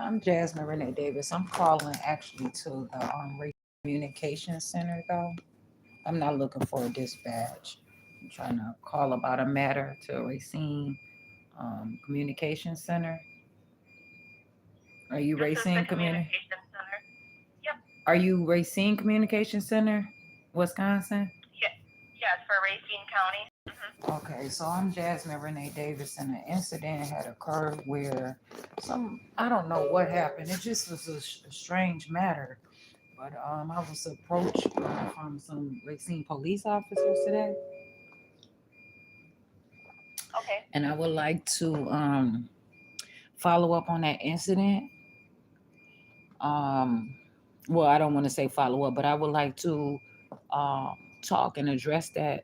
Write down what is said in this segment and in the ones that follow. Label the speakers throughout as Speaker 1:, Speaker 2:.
Speaker 1: I'm Jasmine Renee Davis. I'm calling actually to the Race Communication Center, though. I'm not looking for a dispatch. I'm trying to call about a matter to Racine Communication Center. Are you
Speaker 2: This is the
Speaker 1: Racine Communi?
Speaker 2: communication center. Yep.
Speaker 1: Are you Racine Communication Center, Wisconsin?
Speaker 2: Yes. Yes, for Racine County.
Speaker 1: Okay, so I'm Jasmine Renee Davis, and an incident had occurred where I don't know what happened. It just was a strange matter. But I was approached from some Racine police officers today,
Speaker 2: Okay.
Speaker 1: and I would like to follow up on that incident. Um, well, I don't want to say follow up, but I would like to talk and address that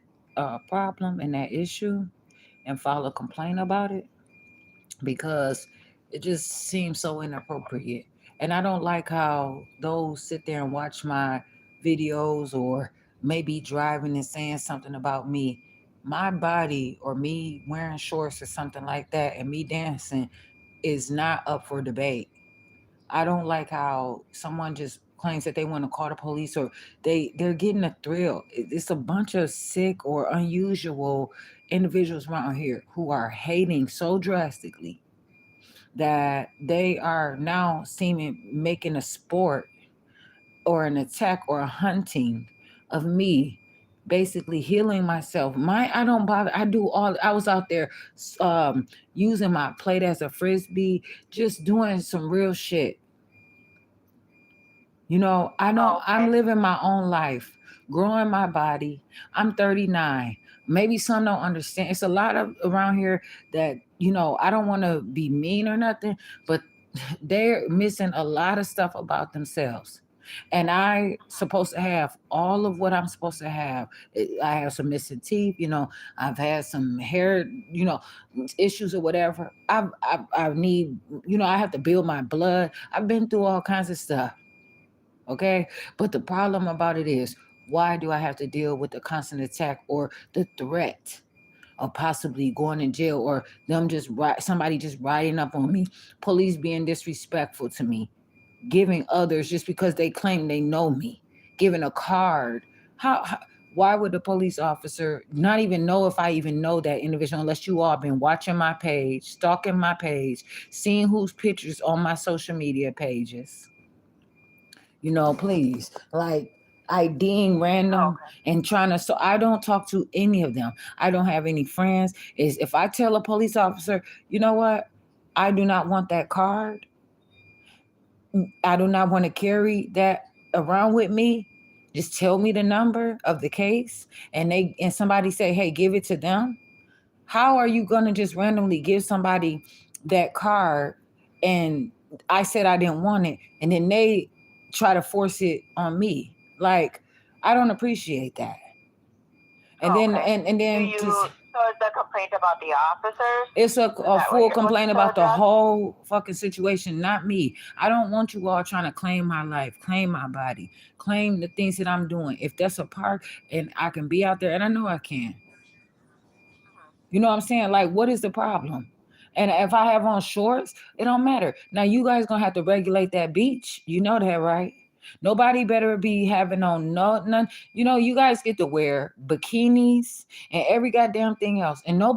Speaker 1: problem and that issue and file a complaint about it because it just seems so inappropriate. And I don't like how those sit there and watch my videos or maybe driving and saying something about me. My body or me wearing shorts or something like that and me dancing is not up for debate. I don't like how someone just claims that they want to call the police or they're getting a thrill. It's a bunch of sick or unusual individuals around here who are hating so drastically that they are now seeming making a sport or an attack or a hunting of me, basically healing myself. I don't bother. I was out there using my plate as a frisbee, just doing some real shit. I know
Speaker 2: Oh,
Speaker 1: I'm
Speaker 2: okay.
Speaker 1: living my own life, growing my body. I'm 39. Maybe some don't understand. It's a lot of around here that, I don't want to be mean or nothing, but they're missing a lot of stuff about themselves. And I supposed to have all of what I'm supposed to have. I have some missing teeth, I've had some hair, issues or whatever. I need, I have to build my blood. I've been through all kinds of stuff. Okay. But the problem about it is, why do I have to deal with the constant attack or the threat of possibly going in jail or somebody just riding up on me, police being disrespectful to me, giving others just because they claim they know me, giving a card. How why would the police officer not even know if I even know that individual unless you all been watching my page, stalking my page, seeing whose pictures on my social media pages? Please, like IDing
Speaker 2: Oh,
Speaker 1: random
Speaker 2: okay.
Speaker 1: and trying to. So I don't talk to any of them. I don't have any friends. Is if I tell a police officer, you know what, I do not want that card. I do not want to carry that around with me. Just tell me the number of the case, and somebody say, hey, give it to them. How are you gonna just randomly give somebody that card and I said I didn't want it and then they try to force it on me? Like, I don't appreciate that. And
Speaker 2: Oh,
Speaker 1: then
Speaker 2: okay.
Speaker 1: and
Speaker 2: Do
Speaker 1: then
Speaker 2: you,
Speaker 1: just
Speaker 2: so is the complaint about the officers?
Speaker 1: it's
Speaker 2: Is
Speaker 1: a
Speaker 2: that what
Speaker 1: full
Speaker 2: you're looking
Speaker 1: complaint
Speaker 2: to
Speaker 1: about the
Speaker 2: address?
Speaker 1: whole fucking situation, not me. I don't want you all trying to claim my life, claim my body, claim the things that I'm doing. If that's a part and I can be out there, and I know I can, you know what I'm saying? Like, what is the problem? And if I have on shorts, it don't matter. Now you guys gonna have to regulate that beach. You know that, right? Nobody better be having on none. You guys get to wear bikinis and every goddamn thing else. And no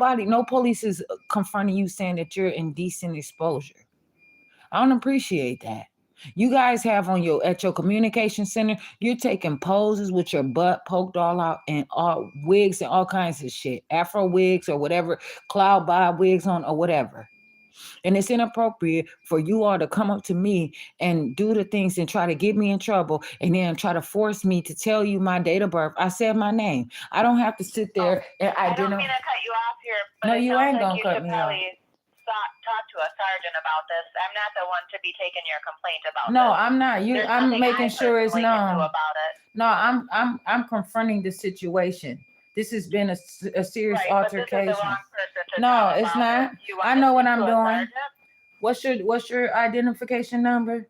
Speaker 1: police is confronting you saying that you're indecent exposure. I don't appreciate that. You guys have on your communication center, you're taking poses with your butt poked all out and all wigs and all kinds of shit, Afro wigs or whatever, cloud bob wigs on or whatever. And it's inappropriate for you all to come up to me and do the things and try to get me in trouble and then try to force me to tell you my date of birth. I said my name. I don't have to sit
Speaker 2: Oh,
Speaker 1: there and
Speaker 2: I don't mean
Speaker 1: identify.
Speaker 2: to cut you off here, but
Speaker 1: No,
Speaker 2: it
Speaker 1: you
Speaker 2: sounds
Speaker 1: ain't
Speaker 2: like
Speaker 1: gonna
Speaker 2: you
Speaker 1: cut
Speaker 2: should
Speaker 1: me off.
Speaker 2: probably talk to a sergeant about this. I'm not the one to be taking your complaint about
Speaker 1: No,
Speaker 2: this.
Speaker 1: I'm not.
Speaker 2: There's
Speaker 1: I'm
Speaker 2: nothing
Speaker 1: making
Speaker 2: I
Speaker 1: sure it's
Speaker 2: personally can do
Speaker 1: known.
Speaker 2: about it.
Speaker 1: No, I'm confronting the situation. This has been a serious
Speaker 2: Right, but this is the
Speaker 1: altercation.
Speaker 2: wrong person to
Speaker 1: No,
Speaker 2: tell
Speaker 1: it's
Speaker 2: about this.
Speaker 1: not.
Speaker 2: You
Speaker 1: I
Speaker 2: want to
Speaker 1: know what
Speaker 2: speak to
Speaker 1: I'm
Speaker 2: a
Speaker 1: doing.
Speaker 2: sergeant?
Speaker 1: What's your identification number?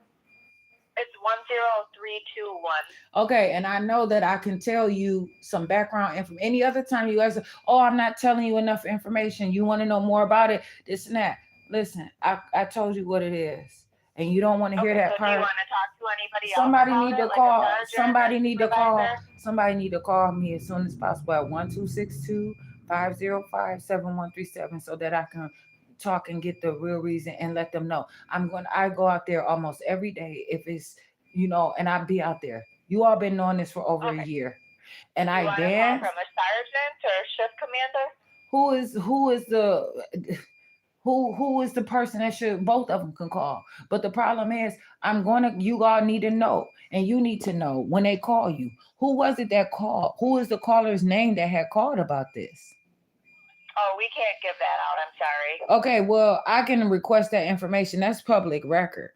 Speaker 2: It's 10321.
Speaker 1: Okay, and I know that I can tell you some background info. Any other time you guys, oh, I'm not telling you enough information. You want to know more about it, this and that. Listen, I told you what it is. and you don't want to hear
Speaker 2: Okay,
Speaker 1: that
Speaker 2: so do you
Speaker 1: part,
Speaker 2: want to talk to anybody else
Speaker 1: somebody
Speaker 2: about
Speaker 1: need
Speaker 2: it,
Speaker 1: to
Speaker 2: like a
Speaker 1: call.
Speaker 2: sergeant or supervisor?
Speaker 1: Somebody need to call me as soon as possible at 1262-505-7137 so that I can talk and get the real reason and let them know. I go out there almost every day if it's, and I be out there. You all been knowing this for over a
Speaker 2: Okay.
Speaker 1: year. And
Speaker 2: You
Speaker 1: I
Speaker 2: want to call
Speaker 1: dance.
Speaker 2: from a sergeant or shift commander?
Speaker 1: Who is the person that should both of them can call? But the problem is, you all need to know, and you need to know when they call you. Who was it that called? Who is the caller's name that had called about this?
Speaker 2: Oh, we can't give that out. I'm sorry.
Speaker 1: Okay, well, I can request that information. That's public record.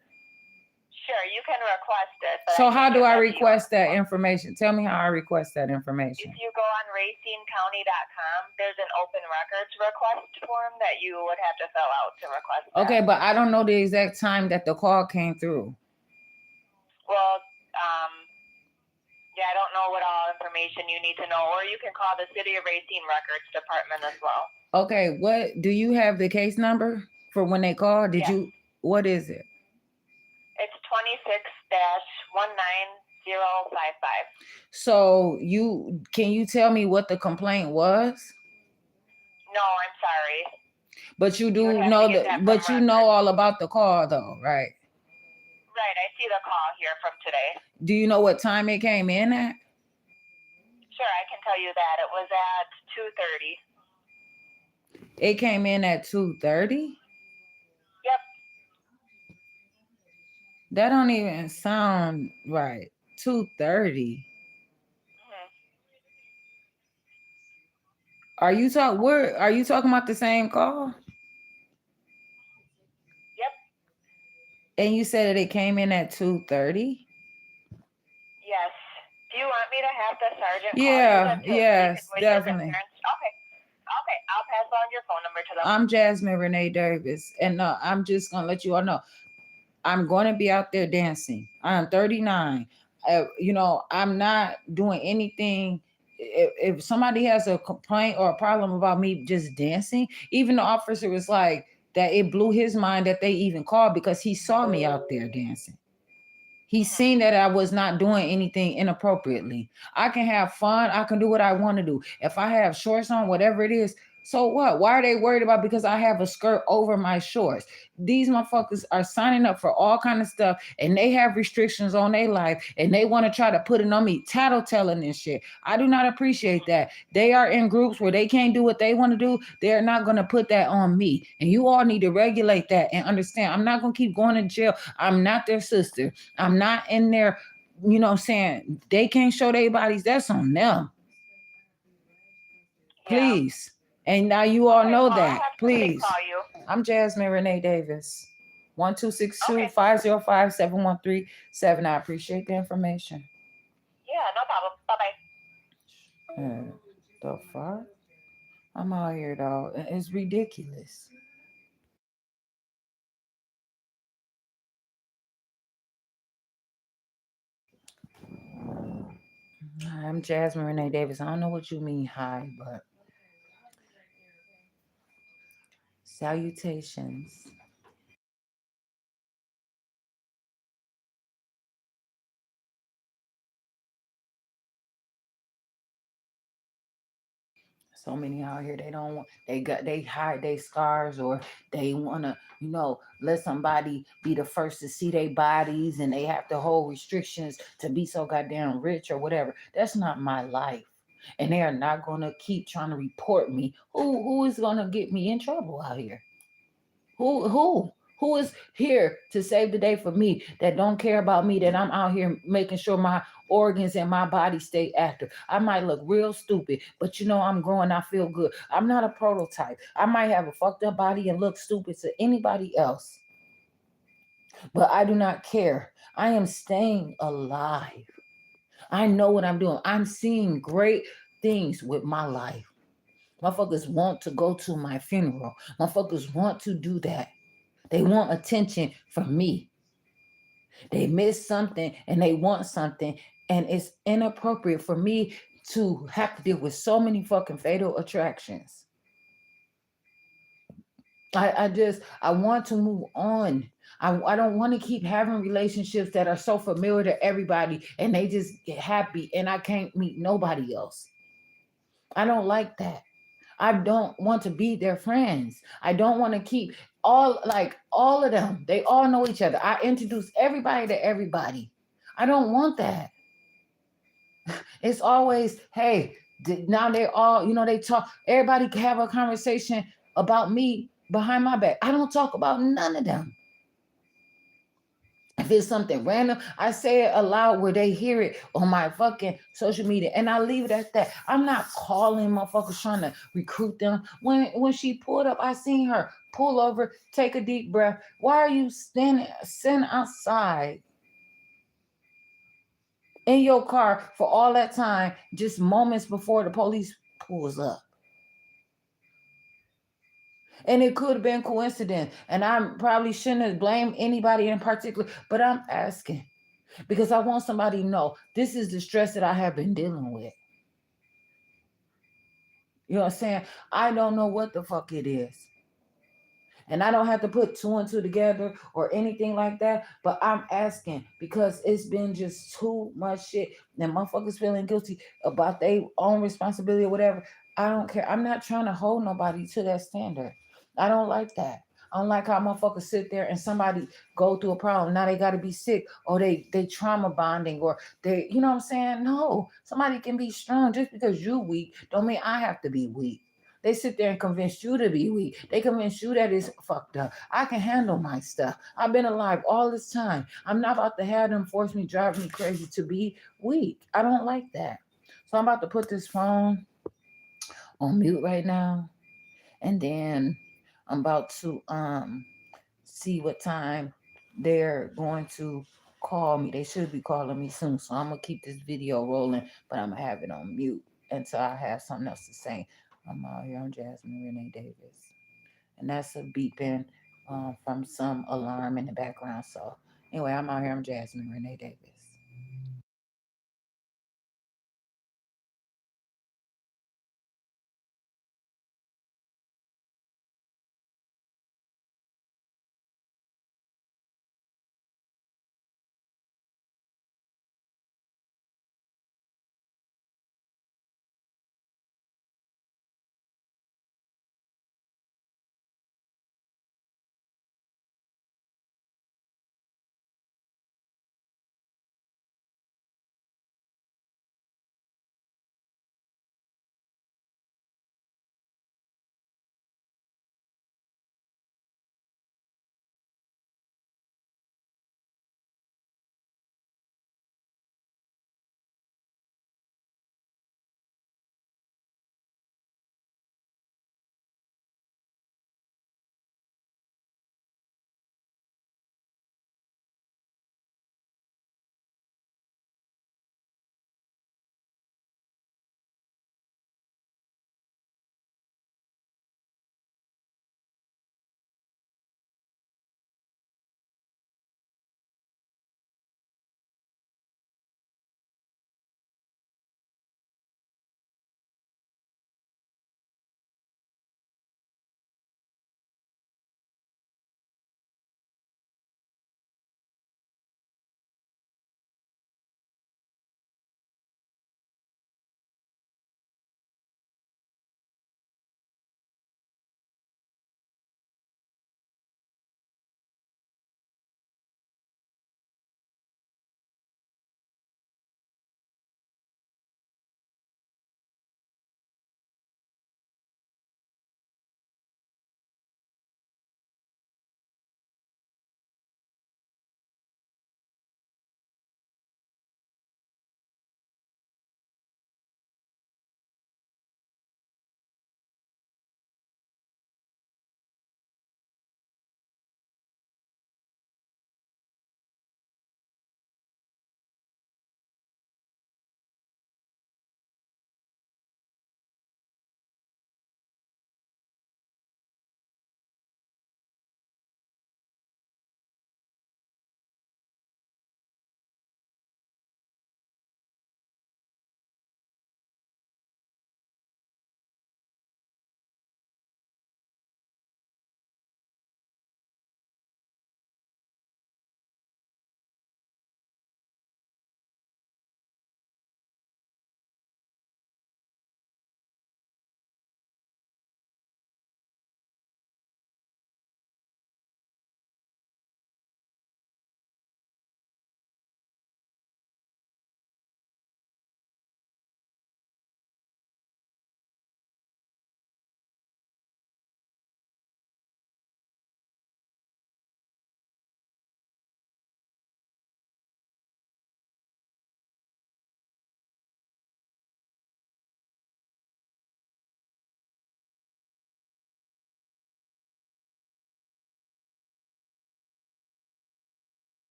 Speaker 2: Sure, you can request it, but
Speaker 1: So
Speaker 2: I
Speaker 1: how
Speaker 2: can't
Speaker 1: do
Speaker 2: give
Speaker 1: I
Speaker 2: that to you on
Speaker 1: request
Speaker 2: the
Speaker 1: that
Speaker 2: phone.
Speaker 1: information? Tell me how I request that
Speaker 2: If
Speaker 1: information.
Speaker 2: you go on racinecounty.com, there's an open records request form that you would have to fill out to request that.
Speaker 1: Okay, but I don't know the exact time that the call came through.
Speaker 2: Well, yeah, I don't know what all information you need to know, or you can call the City of Racine Records Department as well.
Speaker 1: Okay, what do you have the case number for when they call?
Speaker 2: Yes.
Speaker 1: What is it?
Speaker 2: It's 26-19055.
Speaker 1: So can you tell me what the complaint was?
Speaker 2: No, I'm sorry.
Speaker 1: But you
Speaker 2: You
Speaker 1: do
Speaker 2: would have
Speaker 1: know
Speaker 2: to get that
Speaker 1: but
Speaker 2: from
Speaker 1: you know
Speaker 2: records.
Speaker 1: all about the call though, right?
Speaker 2: Right, I see the call here from today.
Speaker 1: Do you know what time it came in at?
Speaker 2: Sure, I can tell you that. It was at 2:30.
Speaker 1: It came in at 2:30?
Speaker 2: Yep.
Speaker 1: That don't even sound right. 2:30.
Speaker 2: Mm-hmm.
Speaker 1: Are you talking about the same call?
Speaker 2: Yep.
Speaker 1: And you said that it came in at 2:30?
Speaker 2: Yes. Do you want me to have the sergeant call you
Speaker 1: Yeah,
Speaker 2: then so you
Speaker 1: yes,
Speaker 2: can voice your
Speaker 1: definitely.
Speaker 2: concerns? Okay. Okay, I'll pass on your phone number to them.
Speaker 1: I'm Jasmine Renee Davis, and I'm just gonna let you all know I'm going to be out there dancing. I'm 39. I'm not doing anything. If somebody has a complaint or a problem about me just dancing, even the officer was like that. It blew his mind that they even called because he saw me out there dancing. He's seen that I was not doing anything inappropriately. I can have fun. I can do what I want to do. If I have shorts on, whatever it is, so what? Why are they worried about because I have a skirt over my shorts? These motherfuckers are signing up for all kind of stuff and they have restrictions on their life and they want to try to put it on me, tattletelling and shit. I do not appreciate that. They are in groups where they can't do what they want to do. They're not going to put that on me. And you all need to regulate that and understand. I'm not going to keep going to jail. I'm not their sister. I'm not in there, saying they can't show their bodies. That's on them. Please. And now you all know that. Please.
Speaker 2: Call you.
Speaker 1: I'm Jasmine Renee Davis. 1262-505-7137. I appreciate the information.
Speaker 2: Yeah, no problem. Bye-bye.
Speaker 1: The fuck? I'm out here, though. It's ridiculous. I'm Jasmine Renee Davis. I don't know what you mean, hi, but salutations. So many out here, they hide their scars or they wanna, let somebody be the first to see their bodies and they have to hold restrictions to be so goddamn rich or whatever. That's not my life. And they are not gonna keep trying to report me. Who is gonna get me in trouble out here? Who is here to save the day for me that don't care about me, that I'm out here making sure my organs and my body stay active? I might look real stupid, but I'm growing, I feel good. I'm not a prototype. I might have a fucked up body and look stupid to anybody else, but I do not care. I am staying alive. I know what I'm doing. I'm seeing great things with my life. Motherfuckers want to go to my funeral. Motherfuckers want to do that. They want attention from me. They miss something and they want something. And it's inappropriate for me to have to deal with so many fucking fatal attractions. I want to move on. I don't want to keep having relationships that are so familiar to everybody and they just get happy and I can't meet nobody else. I don't like that. I don't want to be their friends. I don't want to keep all of them. They all know each other. I introduce everybody to everybody. I don't want that. It's always, hey, now they all, they talk. Everybody can have a conversation about me behind my back. I don't talk about none of them. If it's something random, I say it aloud where they hear it on my fucking social media, and I leave it at that. I'm not calling motherfuckers trying to recruit them. When she pulled up, I seen her pull over, take a deep breath. Why are you sitting outside in your car for all that time, just moments before the police pulls up? And it could have been coincidence, and I probably shouldn't have blamed anybody in particular, but I'm asking because I want somebody to know this is the stress that I have been dealing with. You know what I'm saying? I don't know what the fuck it is. And I don't have to put two and two together or anything like that. But I'm asking because it's been just too much shit. And motherfuckers feeling guilty about their own responsibility or whatever. I don't care. I'm not trying to hold nobody to that standard. I don't like that. I don't like how motherfuckers sit there and somebody go through a problem. Now they gotta be sick or they trauma bonding or they, you know what I'm saying? No, somebody can be strong just because you weak. Don't mean I have to be weak. They sit there and convince you to be weak. They convince you that it's fucked up. I can handle my stuff. I've been alive all this time. I'm not about to have them force me, drive me crazy to be weak. I don't like that. So I'm about to put this phone on mute right now. And then I'm about to see what time they're going to call me. They should be calling me soon. So I'm gonna keep this video rolling, but I'm gonna have it on mute until I have something else to say. I'm out here. I'm Jasmine Renee Davis. And that's a beeping from some alarm in the background. So anyway, I'm out here. I'm Jasmine Renee Davis.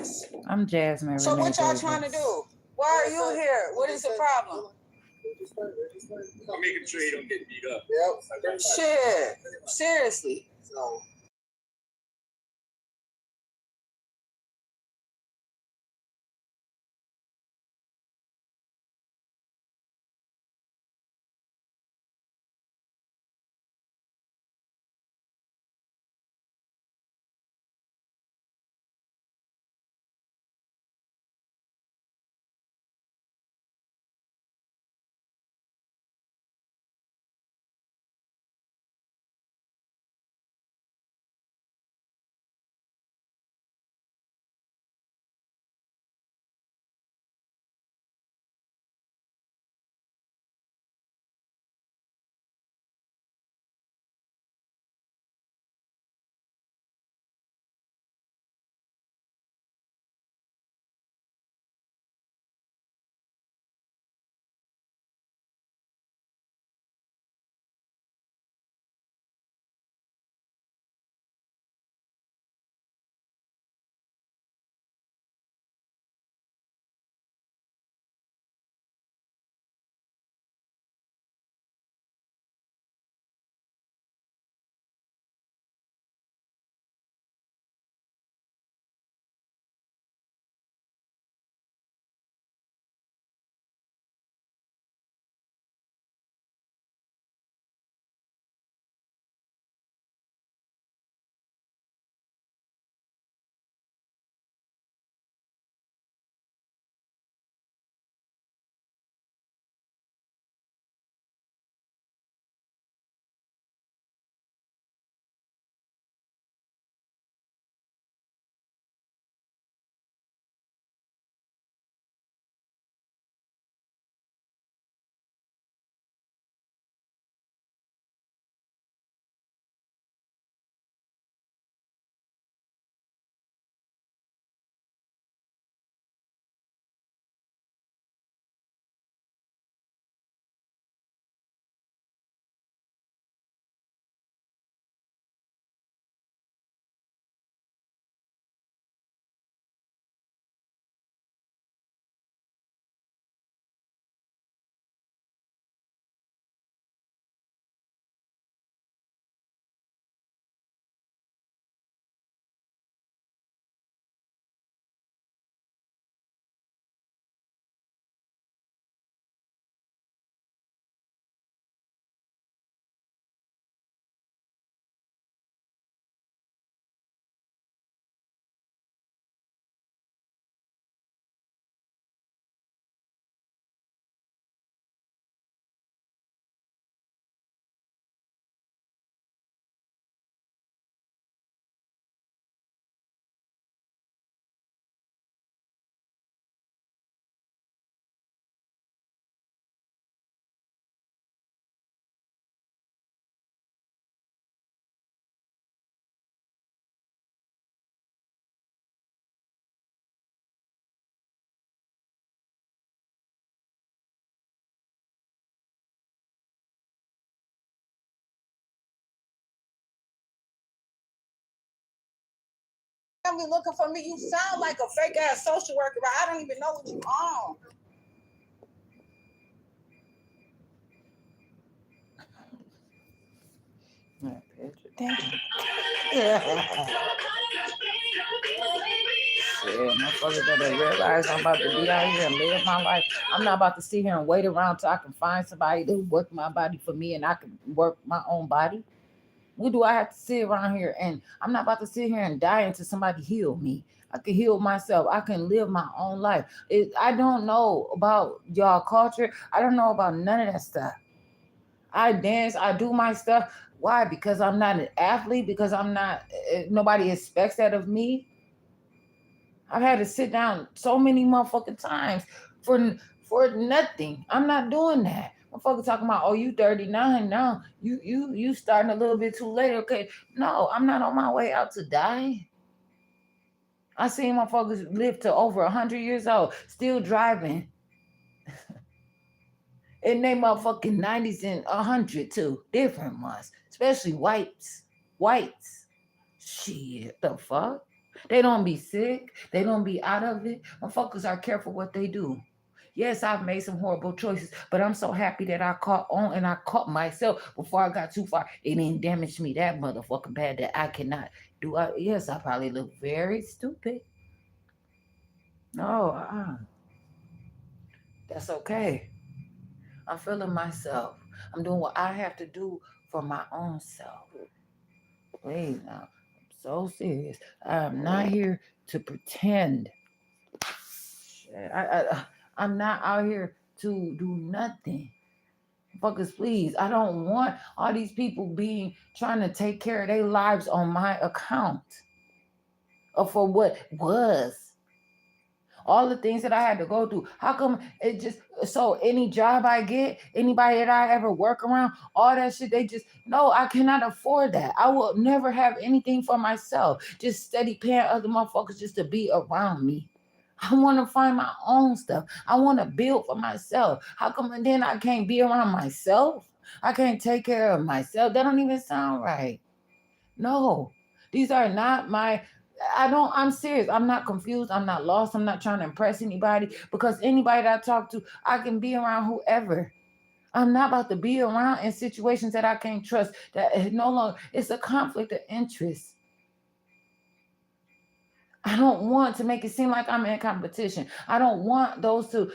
Speaker 3: Yes.
Speaker 1: I'm Jasmine
Speaker 3: So
Speaker 1: Renee
Speaker 3: what y'all
Speaker 1: Davis.
Speaker 3: trying to do? Why are you here? What is the problem?
Speaker 4: I'm making sure you don't get beat up.
Speaker 3: Yep. Shit. Seriously. So. Be looking for me. You sound like a fake ass social worker, but I don't even know what you on.
Speaker 1: That picture. Damn. Shit, motherfucker gotta realize I'm about to be out here and live my life. I'm not about to sit here and wait around till I can find somebody to work my body for me and I can work my own body. What do I have to sit around here? And I'm not about to sit here and die until somebody heal me. I can heal myself. I can live my own life. I don't know about y'all culture. I don't know about none of that stuff. I dance. I do my stuff. Why? Because I'm not an athlete. Because I'm not. Nobody expects that of me. I've had to sit down so many motherfucking times for nothing. I'm not doing that. Motherfucker talking about, oh, you 39 now. You starting a little bit too late. Okay. No, I'm not on my way out to die. I seen motherfuckers live to over 100 years old, still driving. And they motherfucking 90s and 100 too. Different ones. Especially whites. Whites. Shit, the fuck? They don't be sick. They don't be out of it. Motherfuckers are careful what they do. Yes, I've made some horrible choices, but I'm so happy that I caught on and I caught myself before I got too far. It didn't damage me that motherfucking bad that I cannot do. Yes, I probably look very stupid. No, that's okay. I'm feeling myself. I'm doing what I have to do for my own self. Please now. I'm so serious. I'm not here to pretend. Shit, I'm not out here to do nothing. Fuckers, please. I don't want all these people being trying to take care of their lives on my account. Or for what was. All the things that I had to go through. How come it just so any job I get, anybody that I ever work around, all that shit, they just no, I cannot afford that. I will never have anything for myself. Just steady paying other motherfuckers just to be around me. I want to find my own stuff. I want to build for myself. How come then I can't be around myself? I can't take care of myself. That don't even sound right. No, these are not my. I'm serious. I'm not confused. I'm not lost. I'm not trying to impress anybody because anybody that I talk to, I can be around whoever. I'm not about to be around in situations that I can't trust. That no longer, it's a conflict of interest. I don't want to make it seem like I'm in competition. I don't want those to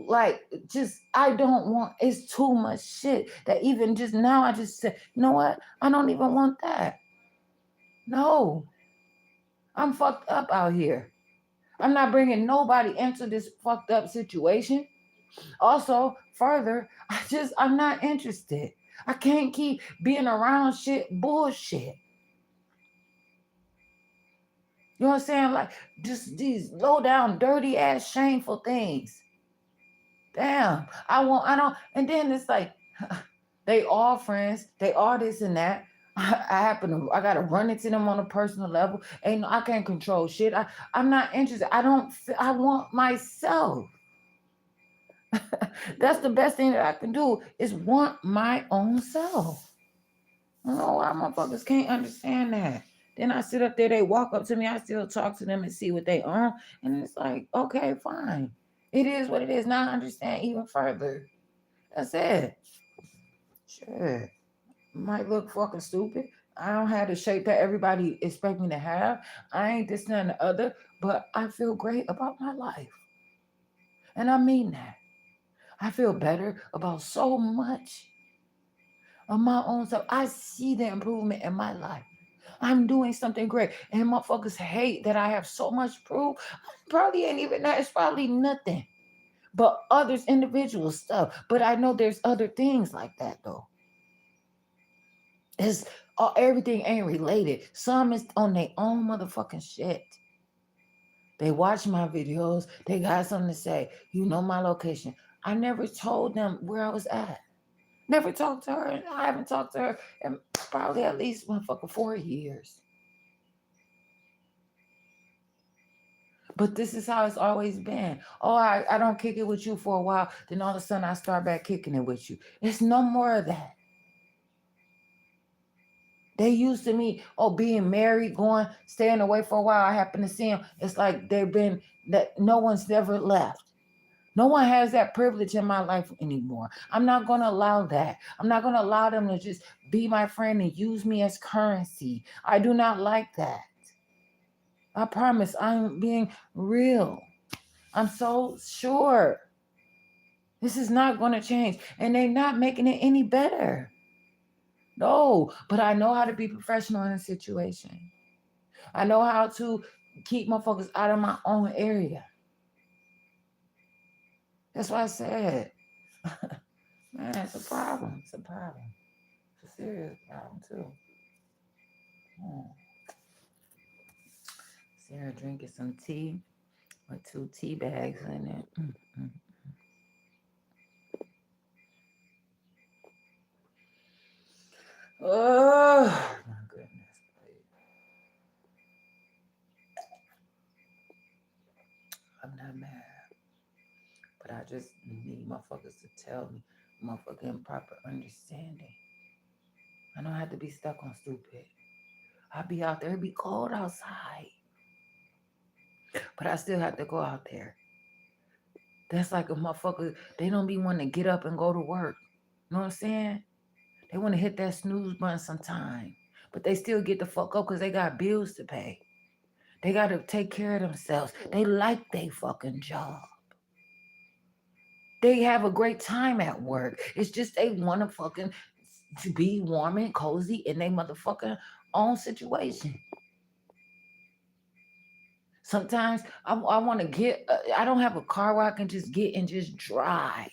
Speaker 1: like just I don't want it's too much shit that even just now I just said, you know what? I don't even want that. No. I'm fucked up out here. I'm not bringing nobody into this fucked up situation. Also, further, I'm not interested. I can't keep being around shit bullshit. You know what I'm saying? Like just these low down, dirty ass, shameful things. Damn. I don't, and then it's like they all friends, they all this and that. I gotta run into them on a personal level. And I can't control shit. I'm not interested. I want myself. That's the best thing that I can do is want my own self. I don't know why motherfuckers can't understand that. Then I sit up there, they walk up to me, I still talk to them and see what they on. And it's like, okay, fine. It is what it is. Now I understand even further. That's it. Sure. Might look fucking stupid. I don't have the shape that everybody expect me to have. I ain't this and the other, but I feel great about my life. And I mean that. I feel better about so much of my own self. I see the improvement in my life. I'm doing something great. And motherfuckers hate that I have so much proof. Probably ain't even that. It's probably nothing. But others, individual stuff. But I know there's other things like that though. It's everything ain't related. Some is on their own motherfucking shit. They watch my videos. They got something to say. You know my location. I never told them where I was at. Never talked to her. I haven't talked to her in probably at least motherfucking 4 years. But this is how it's always been. Oh, I don't kick it with you for a while. Then all of a sudden I start back kicking it with you. It's no more of that. They used to me, being married, staying away for a while. I happen to see them. It's like that no one's never left. No one has that privilege in my life anymore. I'm not going to allow that. I'm not going to allow them to just be my friend and use me as currency. I do not like that. I promise I'm being real. I'm so sure this is not going to change. And they're not making it any better. No, but I know how to be professional in a situation. I know how to keep motherfuckers out of my own area. That's what I said. Man, it's a problem. It's a problem. It's a serious problem, too. Sarah drinking some tea with 2 tea bags in it. Oh, my goodness. I'm not mad. But I just need motherfuckers to tell me motherfucking proper understanding. I don't have to be stuck on stupid. I be out there, it be cold outside. but I still have to go out there. That's like a motherfucker, they don't be wanting to get up and go to work. You know what I'm saying? They want to hit that snooze button sometime, but they still get the fuck up because they got bills to pay. They got to take care of themselves. They like their fucking job. They have a great time at work. It's just they want to fucking to be warm and cozy in their motherfucking own situation. Sometimes I want to get, I don't have a car where I can just get and just drive.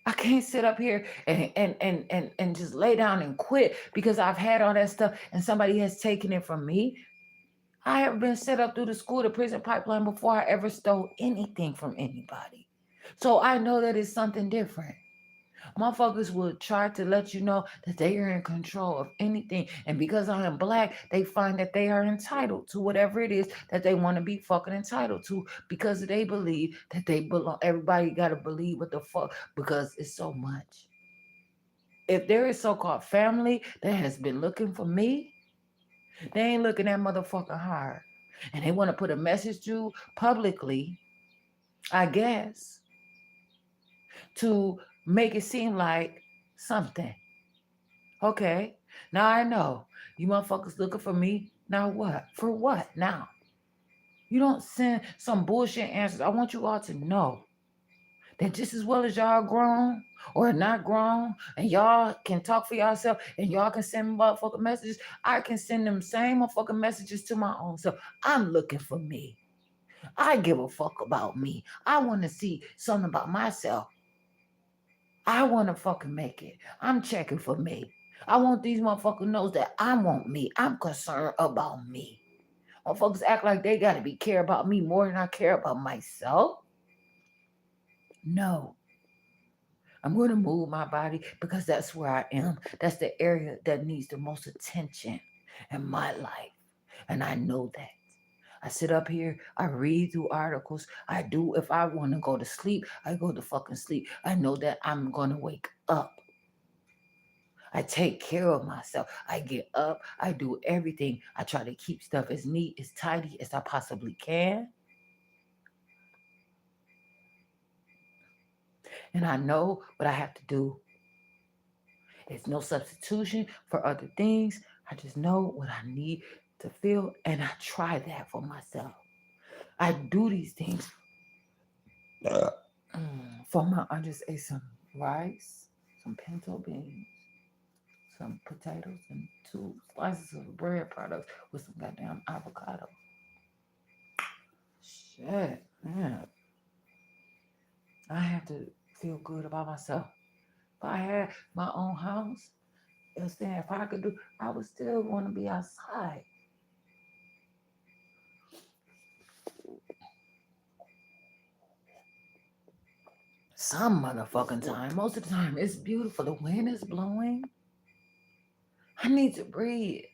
Speaker 1: I can't sit up here and just lay down and quit because I've had all that stuff and somebody has taken it from me. I have been set up through the school to prison pipeline before I ever stole anything from anybody. So I know that it's something different. Motherfuckers will try to let you know that they are in control of anything. And because I am black, they find that they are entitled to whatever it is that they want to be fucking entitled to because they believe that they belong. Everybody got to believe what the fuck because it's so much. If there is so-called family that has been looking for me, they ain't looking at motherfucking hard. And they want to put a message through publicly, I guess, to make it seem like something. Okay, now I know you motherfuckers looking for me. Now what? For what now? You don't send some bullshit answers. I want you all to know that just as well as y'all grown or not grown, and y'all can talk for yourself and y'all can send motherfucking messages, I can send them same motherfucking messages to my own self. I'm looking for me. I give a fuck about me. I want to see something about myself. I want to fucking make it. I'm checking for me. I want these motherfuckers knows that I want me. I'm concerned about me. Motherfuckers act like they gotta be care about me more than I care about myself. No. I'm going to move my body because that's where I am. That's the area that needs the most attention in my life. And I know that. I sit up here, I read through articles. I do, if I want to go to sleep, I go to fucking sleep. I know that I'm going to wake up. I take care of myself. I get up. I do everything. I try to keep stuff as neat, as tidy as I possibly can. And I know what I have to do. It's no substitution for other things. I just know what I need to feel. And I try that for myself. I do these things. For I just ate some rice, some pinto beans, some potatoes, and 2 slices of bread products with some goddamn avocado. Shit, man. I have to feel good about myself. If I had my own house, if I could do, I would still want to be outside. Some motherfucking time. Most of the time, it's beautiful. The wind is blowing. I need to breathe.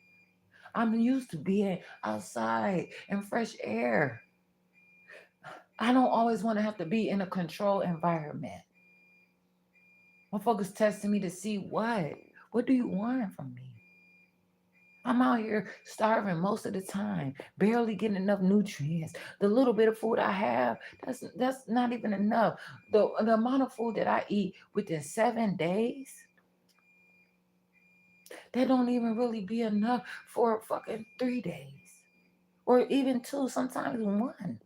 Speaker 1: I'm used to being outside in fresh air. I don't always want to have to be in a controlled environment. Motherfuckers testing me to see what? What do you want from me? I'm out here starving most of the time, barely getting enough nutrients. The little bit of food I have, that's not even enough. The amount of food that I eat within 7 days, that don't even really be enough for fucking 3 days. Or even two, sometimes one.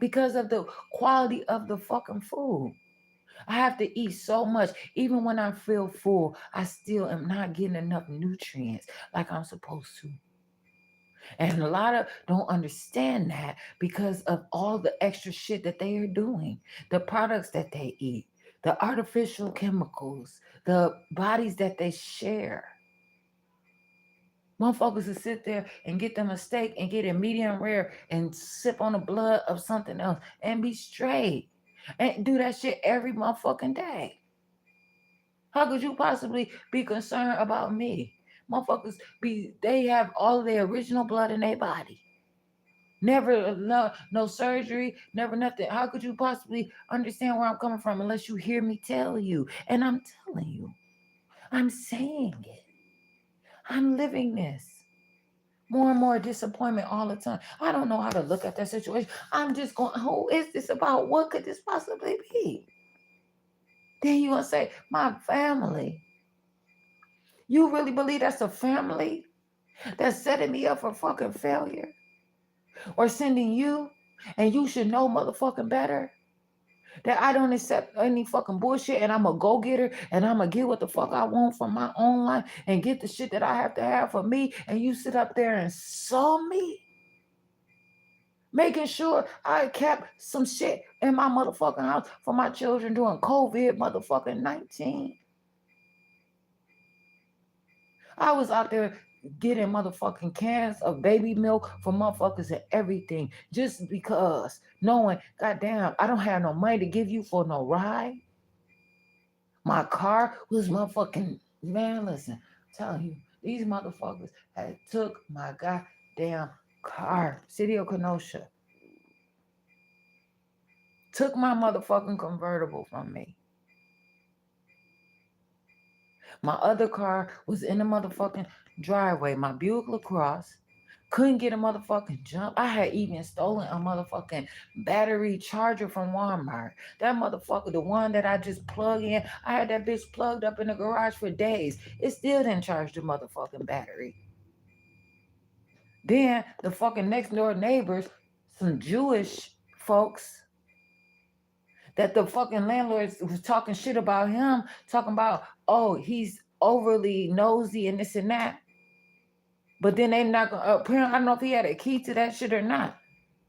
Speaker 1: Because of the quality of the fucking food. I have to eat so much. Even when I feel full, I still am not getting enough nutrients like I'm supposed to. And a lot of don't understand that because of all the extra shit that they are doing, the products that they eat, the artificial chemicals, the bodies that they share. Motherfuckers will sit there and get them a steak and get it medium rare and sip on the blood of something else and be straight and do that shit every motherfucking day. How could you possibly be concerned about me? Motherfuckers they have all of their original blood in their body. Never no surgery, never nothing. How could you possibly understand where I'm coming from unless you hear me tell you? And I'm telling you, I'm saying it. I'm living this. More and more disappointment all the time. I don't know how to look at that situation. I'm just going, who is this about? What could this possibly be? Then you gonna say, my family. You really believe that's a family that's setting me up for fucking failure? Or sending you, and you should know motherfucking better, that I don't accept any fucking bullshit, and I'm a go-getter, and I'm gonna get what the fuck I want from my own life and get the shit that I have to have for me, and you sit up there and saw me making sure I kept some shit in my motherfucking house for my children during COVID motherfucking 19. I was out there getting motherfucking cans of baby milk for motherfuckers and everything just because knowing, goddamn, I don't have no money to give you for no ride. My car was motherfucking, man, listen, I'm telling you, these motherfuckers had took my goddamn car, City of Kenosha. Took my motherfucking convertible from me. My other car was in the motherfucking driveway, my Buick LaCrosse. Couldn't get a motherfucking jump. I had even stolen a motherfucking battery charger from Walmart. That motherfucker, the one that I just plug in, I had that bitch plugged up in the garage for days. It still didn't charge the motherfucking battery. Then the fucking next door neighbors, some Jewish folks, that the fucking landlord was talking shit about him, talking about, oh, he's overly nosy and this and that. But then they not gonna, apparently, I don't know if he had a key to that shit or not.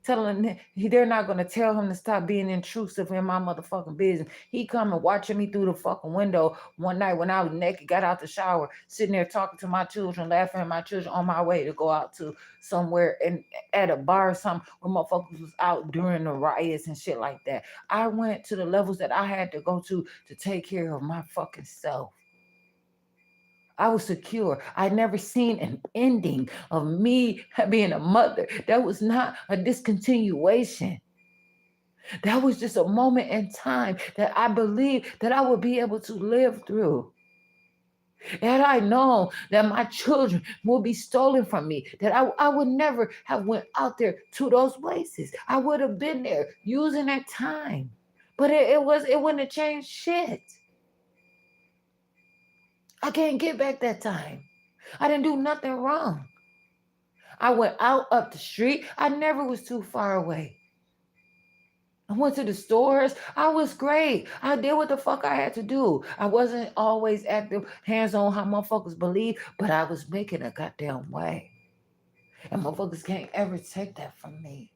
Speaker 1: Telling they're not gonna tell him to stop being intrusive in my motherfucking business. He come and watching me through the fucking window one night when I was naked, got out the shower, sitting there talking to my children, laughing at my children on my way to go out to somewhere and at a bar or something where motherfuckers was out during the riots and shit like that. I went to the levels that I had to go to take care of my fucking self. I was secure. I'd never seen an ending of me being a mother. That was not a discontinuation. That was just a moment in time that I believed that I would be able to live through. Had I known that my children would be stolen from me, that I would never have went out there to those places. I would have been there using that time. But it wouldn't have changed shit. I can't get back that time. I didn't do nothing wrong. I went out up the street. I never was too far away. I went to the stores. I was great. I did what the fuck I had to do. I wasn't always active, hands-on how motherfuckers believe, but I was making a goddamn way. And motherfuckers can't ever take that from me.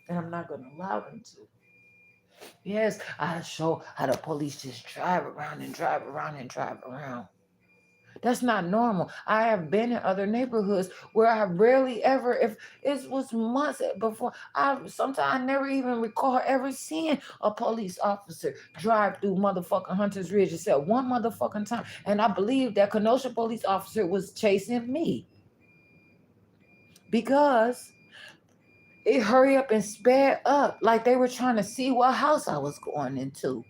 Speaker 1: And I'm not going to allow them to. Yes, I show how the police just drive around and drive around and drive around. That's not normal. I have been in other neighborhoods where I rarely ever, if it was months before, sometimes I never even recall ever seeing a police officer drive through motherfucking Hunter's Ridge except one motherfucking time. And I believe that Kenosha police officer was chasing me because it hurried up and sped up like they were trying to see what house I was going into.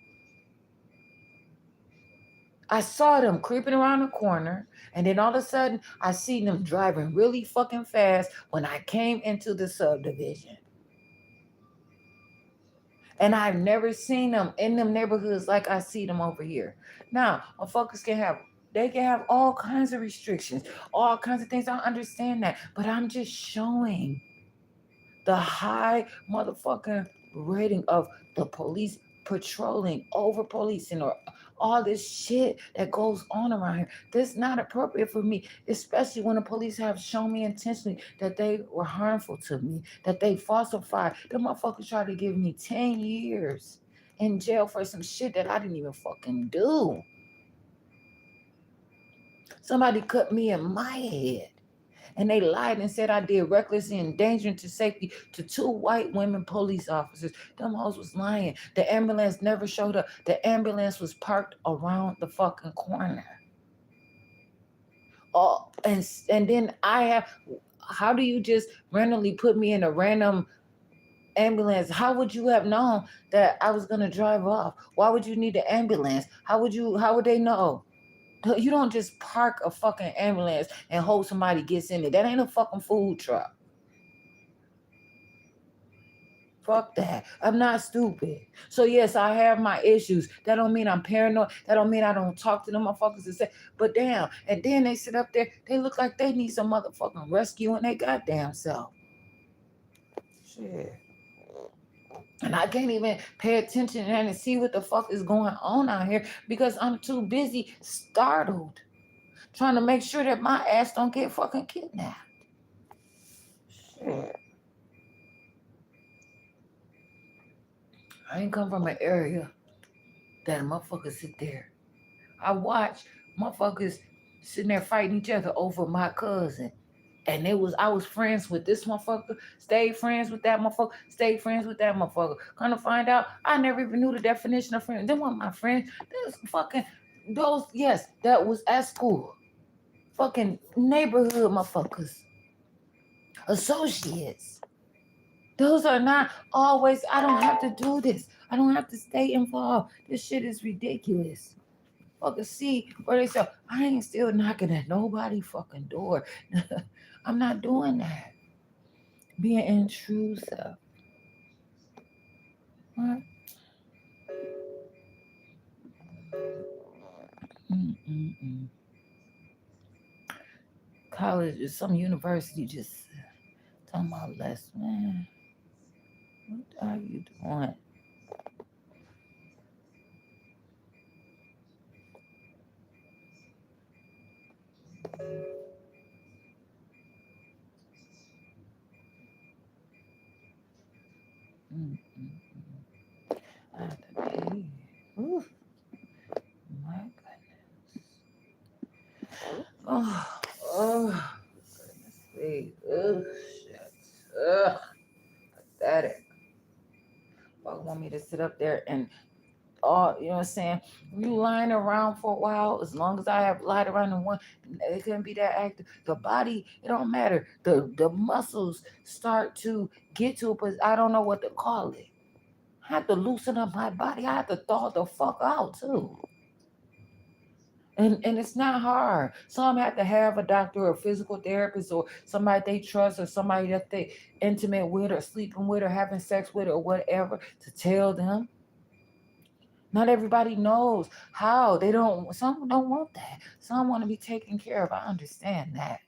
Speaker 1: I saw them creeping around the corner, and then all of a sudden, I see them driving really fucking fast when I came into the subdivision. And I've never seen them in them neighborhoods like I see them over here. Now, motherfuckers they can have all kinds of restrictions, all kinds of things. I understand that, but I'm just showing the high motherfucking rating of the police patrolling, over policing, or all this shit that goes on around here. That's not appropriate for me, especially when the police have shown me intentionally that they were harmful to me, that they falsified. The motherfuckers tried to give me 10 years in jail for some shit that I didn't even fucking do. Somebody cut me in my head. And they lied and said I did recklessly endangering to safety to 2 white women police officers. Them hoes was lying. The ambulance never showed up. The ambulance was parked around the fucking corner. Oh, and then how do you just randomly put me in a random ambulance? How would you have known that I was gonna drive off? Why would you need the ambulance? How would they know? You don't just park a fucking ambulance and hope somebody gets in it. That ain't a fucking food truck. Fuck that. I'm not stupid. So yes, I have my issues. That don't mean I'm paranoid. That don't mean I don't talk to them motherfuckers and say, but damn. And then they sit up there, they look like they need some motherfucking rescue in their goddamn self. Shit. And I can't even pay attention and see what the fuck is going on out here because I'm too busy startled. Trying to make sure that my ass don't get fucking kidnapped. Shit. I ain't come from an area that motherfuckers sit there. I watch motherfuckers sitting there fighting each other over my cousin. And I was friends with this motherfucker, stayed friends with that motherfucker, stayed friends with that motherfucker. Come to find out, I never even knew the definition of friends. They weren't my friends. Those fucking, yes, that was at school. Fucking neighborhood motherfuckers. Associates. Those are not always, I don't have to do this. I don't have to stay involved. This shit is ridiculous. Fucking see where they say, I ain't still knocking at nobody fucking door. I'm not doing that. Being intrusive. What? Mm-mm-mm. College or some university just talking about less, man. What are you doing? I have to pee. Ooh, my goodness. Oh, goodness me. Oh, shit. Ugh, pathetic. Fuck want me to sit up there and you know what I'm saying? You lying around for a while, as long as I have lied around in one, it couldn't be that active. The body, it don't matter. The muscles start to get to it, but I don't know what to call it. I have to loosen up my body. I have to thaw the fuck out too. And it's not hard. Some have to have a doctor or a physical therapist or somebody they trust or somebody that they intimate with or sleeping with or having sex with or whatever to tell them. Not everybody knows how. Some don't want that. Some want to be taken care of. I understand that.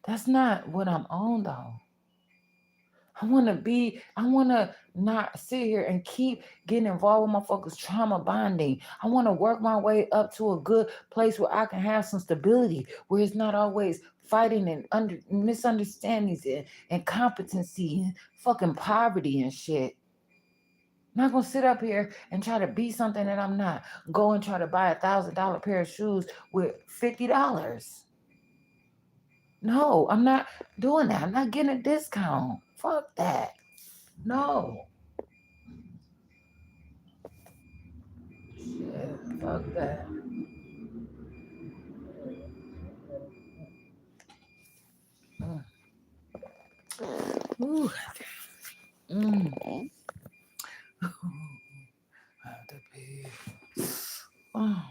Speaker 1: That's not what I'm on though. I want to not sit here and keep getting involved with motherfuckers trauma bonding. I want to work my way up to a good place where I can have some stability, where it's not always fighting and misunderstandings and incompetency and fucking poverty and shit. I'm not gonna sit up here and try to be something that I'm not. Go and try to buy $1,000 pair of shoes with $50. No, I'm not doing that. I'm not getting a discount. Fuck that. No. Shit, fuck that. Ooh. I have to pee. Oh,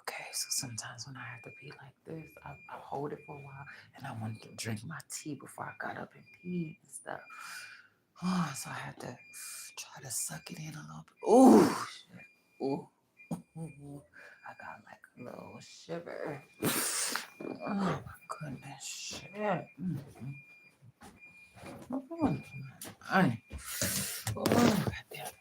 Speaker 1: okay, so sometimes when I have to pee like this, I hold it for a while and I wanted to drink my tea before I got up and pee and stuff. Oh, so I had to try to suck it in a little bit. Ooh, shit. Ooh. I got like a little shiver. Oh my goodness, shit. Oh, goddamn it.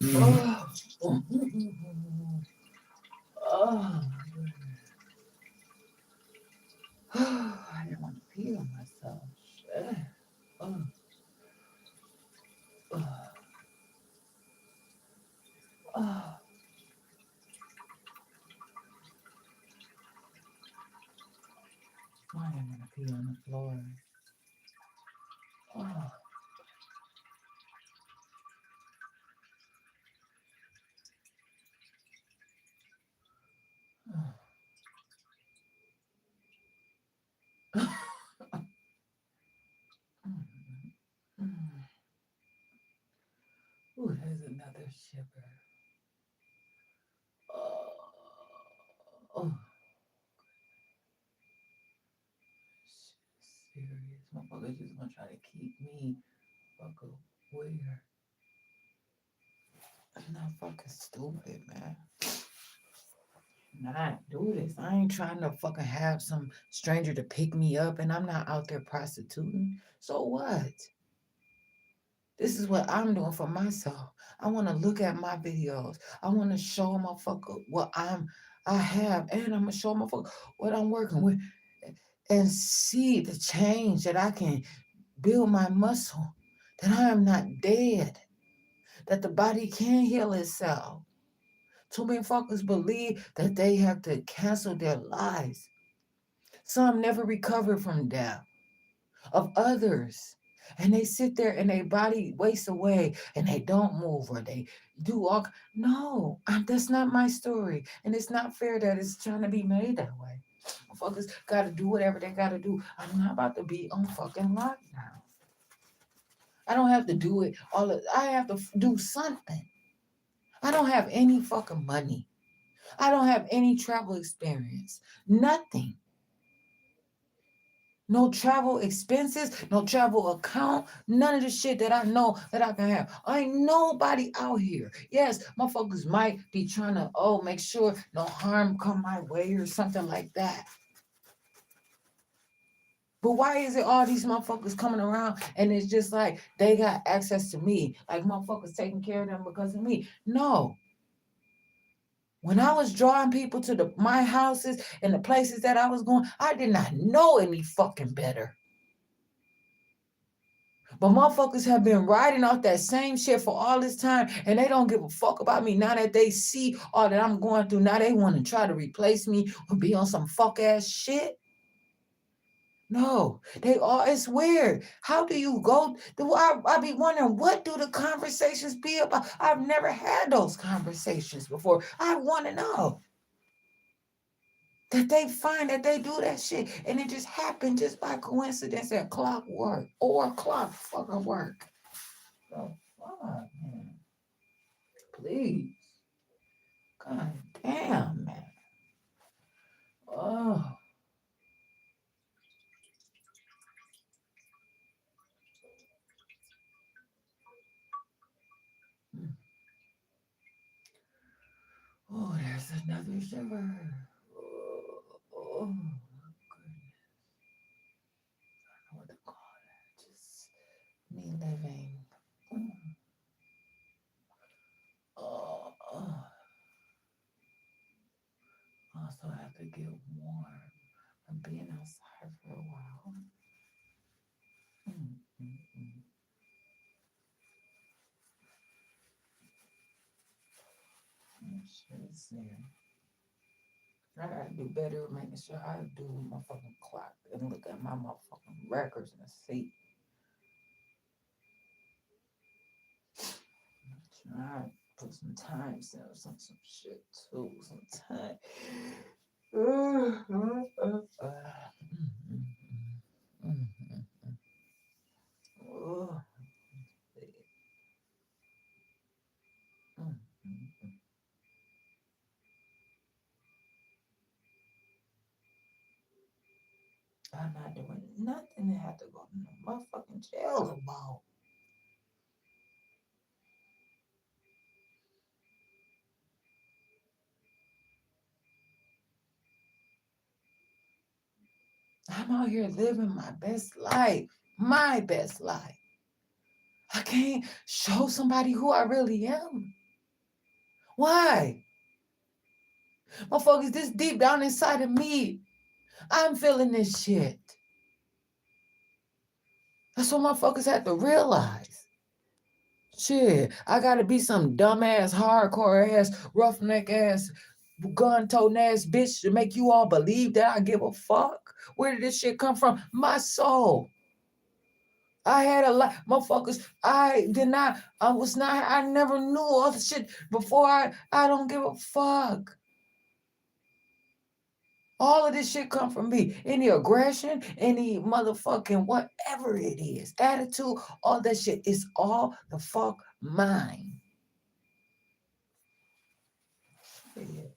Speaker 1: Oh, oh, I didn't want to pee on myself. Shit. Oh, oh, oh. I didn't want to pee on the floor. Oh, oh. Ooh, there's another shiver. Oh, oh, shit, serious. Motherfuckers just gonna try to keep me fucking where? I'm not fucking stupid, man. Not do this. I ain't trying to fucking have some stranger to pick me up, and I'm not out there prostituting. So what? This is what I'm doing for myself. I want to look at my videos. I want to show a motherfucker what I have, and I'm gonna show a motherfucker what I'm working with, and see the change that I can build my muscle. That I am not dead. That the body can heal itself. Too many fuckers believe that they have to cancel their lives. Some never recover from death of others. And they sit there and their body wastes away and they don't move or they do all. No, that's not my story. And it's not fair that it's trying to be made that way. Fuckers got to do whatever they got to do. I'm not about to be on fucking lockdown. I don't have to do it all. I have to do something. I don't have any fucking money. I don't have any travel experience. Nothing. No travel expenses, no travel account, none of the shit that I know that I can have. I ain't nobody out here. Yes, motherfuckers might be trying to, make sure no harm come my way or something like that. But why is it all these motherfuckers coming around and it's just like they got access to me, like motherfuckers taking care of them because of me? No. When I was drawing people to my houses and the places that I was going, I did not know any fucking better. But motherfuckers have been riding off that same shit for all this time and they don't give a fuck about me. Now that they see all that I'm going through, now they want to try to replace me or be on some fuck ass shit. No, it's weird. How do you go? I be wondering, what do the conversations be about? I've never had those conversations before. I want to know. That they find that they do that shit and it just happened just by coincidence and clockwork or clock fucking work. So fuck, man. Please. God damn, man. Oh. Oh, there's another shiver. Oh, my goodness. I don't know what to call that. Just me living. Oh, oh. Also, I have to get warm. I'm being outside for a while. Mm-mm-mm. Let's see. I gotta do better making sure I do my fucking clock and look at my motherfucking records and see. Try to put some time stamps on some shit too. Some time. Oh, I'm not doing nothing to have to go to no motherfucking jail about. I'm out here living my best life. My best life. I can't show somebody who I really am.
Speaker 5: Why? Motherfuckers, this deep down inside of me, I'm feeling this shit. That's what motherfuckers have to realize. Shit, I gotta be some dumbass, hardcore ass, roughneck ass, gun-toting ass bitch to make you all believe that I give a fuck? Where did this shit come from? My soul. I had a lot, motherfuckers. I never knew all the shit before. I don't give a fuck. All of this shit come from me. Any aggression, any motherfucking whatever it is, attitude, all that shit is all the fuck mine. Yeah.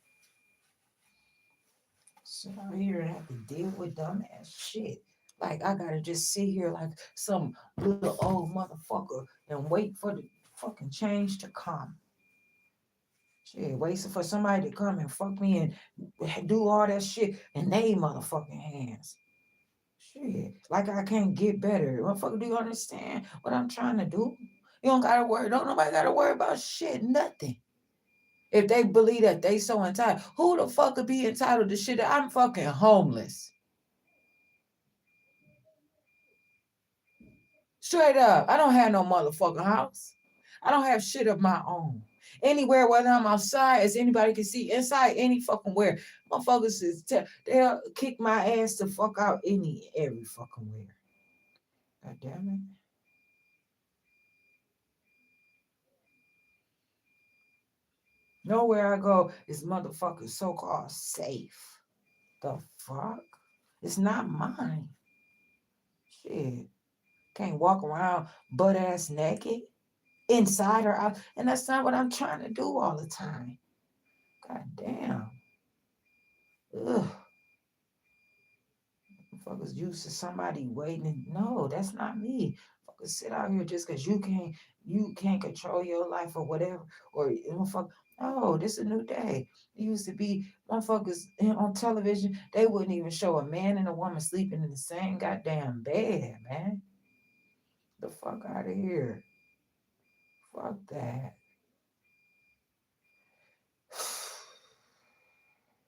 Speaker 5: Sit out here and have to deal with dumbass shit. Like I gotta just sit here like some little old motherfucker and wait for the fucking change to come. Shit, waiting for somebody to come and fuck me and do all that shit in they motherfucking hands. Shit, like I can't get better. Motherfucker, do you understand what I'm trying to do? You don't gotta worry. Don't nobody gotta worry about shit, nothing. If they believe that they so entitled, who the fuck could be entitled to shit? I'm fucking homeless. Straight up. I don't have no motherfucking house. I don't have shit of my own. Anywhere, whether I'm outside, as anybody can see, inside any fucking where. Motherfuckers they'll kick my ass the fuck out every fucking where. God damn it. Nowhere I go is motherfucking so-called safe. The fuck? It's not mine. Shit. Can't walk around butt ass naked, inside or out. And that's not what I'm trying to do all the time. God damn. Ugh. Motherfuckers used to somebody waiting. No, that's not me. Fuckers sit out here just because you can't control your life or whatever. Or motherfucker, no, this is a new day. It used to be motherfuckers on television, they wouldn't even show a man and a woman sleeping in the same goddamn bed, man. The fuck out of here. Fuck that.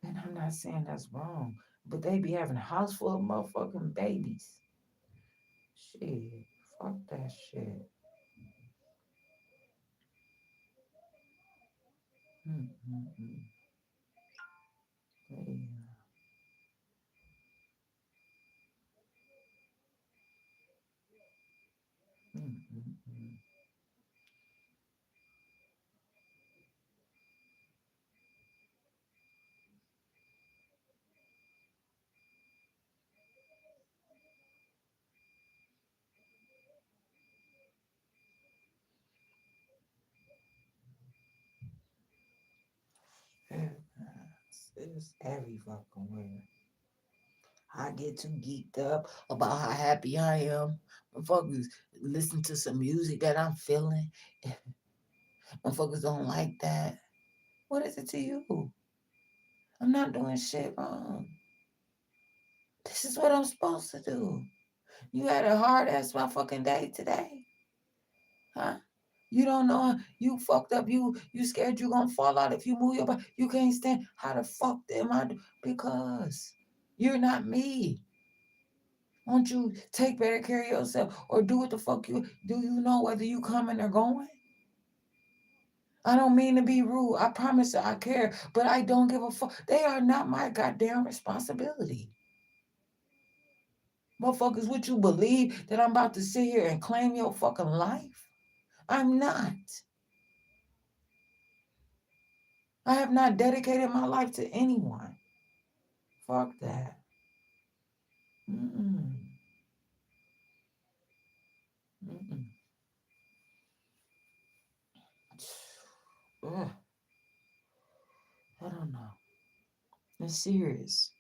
Speaker 5: And I'm not saying that's wrong, but they be having a house full of motherfucking babies. Shit, fuck that shit. Mm-mm-mm. Yeah. Mm-mm-mm. It's every fucking where. I get too geeked up about how happy I am. Motherfuckers listen to some music that I'm feeling. Motherfuckers don't like that. What is it to you? I'm not doing shit wrong. This is what I'm supposed to do. You had a hard ass motherfucking day today. Huh? You don't know you fucked up. You scared you gonna fall out if you move your body. You can't stand. How the fuck am I? Because you're not me. Won't you take better care of yourself or do what the fuck you do? You know whether you coming or going? I don't mean to be rude. I promise you I care, but I don't give a fuck. They are not my goddamn responsibility. Motherfuckers, would you believe that I'm about to sit here and claim your fucking life? I'm not. I have not dedicated my life to anyone. Fuck that. Mm-mm. Mm-mm. Ugh. I don't know. It's serious.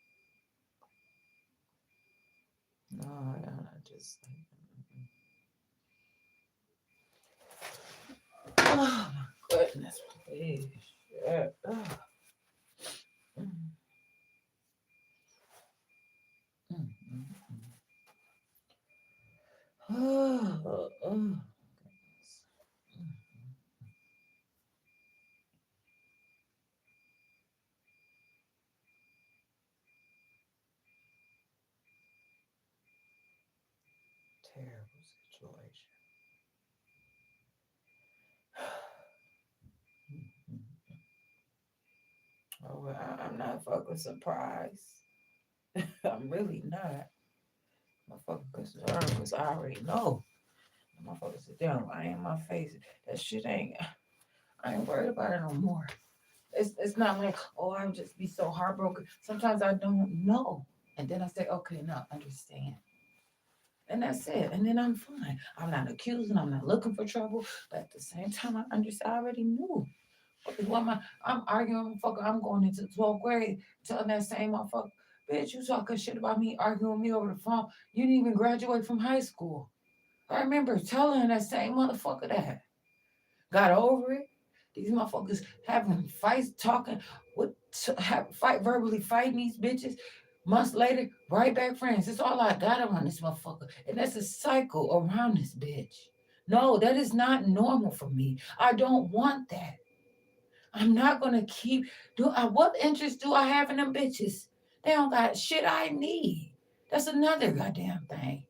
Speaker 5: No, I just. Oh my goodness, please. Shit. Ugh. Mm, mm, mm, mm. Oh, goodness. situation. Oh, well, I'm not fucking surprised. I'm really not. I'm fucking concerned because I already know. Motherfucker sit down, lie in my face. That shit ain't. I ain't worried about it no more. It's not like, oh, I would just be so heartbroken. Sometimes I don't know. And then I say, okay, now understand. And that's it. And then I'm fine. I'm not accusing, I'm not looking for trouble. But at the same time, I understand I already knew. Because what am I'm arguing, fucker, I'm going into 12th grade, telling that same motherfucker, bitch, you talking shit about me, arguing with me over the phone. You didn't even graduate from high school. I remember telling that same motherfucker that. Got over it. These motherfuckers having fights, talking, fight verbally fighting these bitches. Months later, right back friends. That's all I got around this motherfucker. And that's a cycle around this bitch. No, that is not normal for me. I don't want that. I'm not gonna keep what interest do I have in them bitches? They don't got shit I need. That's another goddamn thing.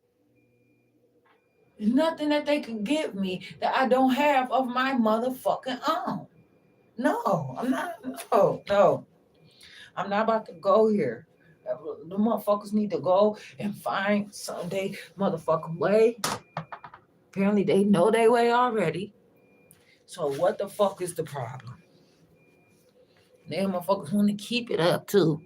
Speaker 5: There's nothing that they can give me that I don't have of my motherfucking own. No, I'm not. No. I'm not about to go here. The motherfuckers need to go and find someday motherfucking way. Apparently they know their way already. So what the fuck is the problem? They motherfuckers want to keep it up too.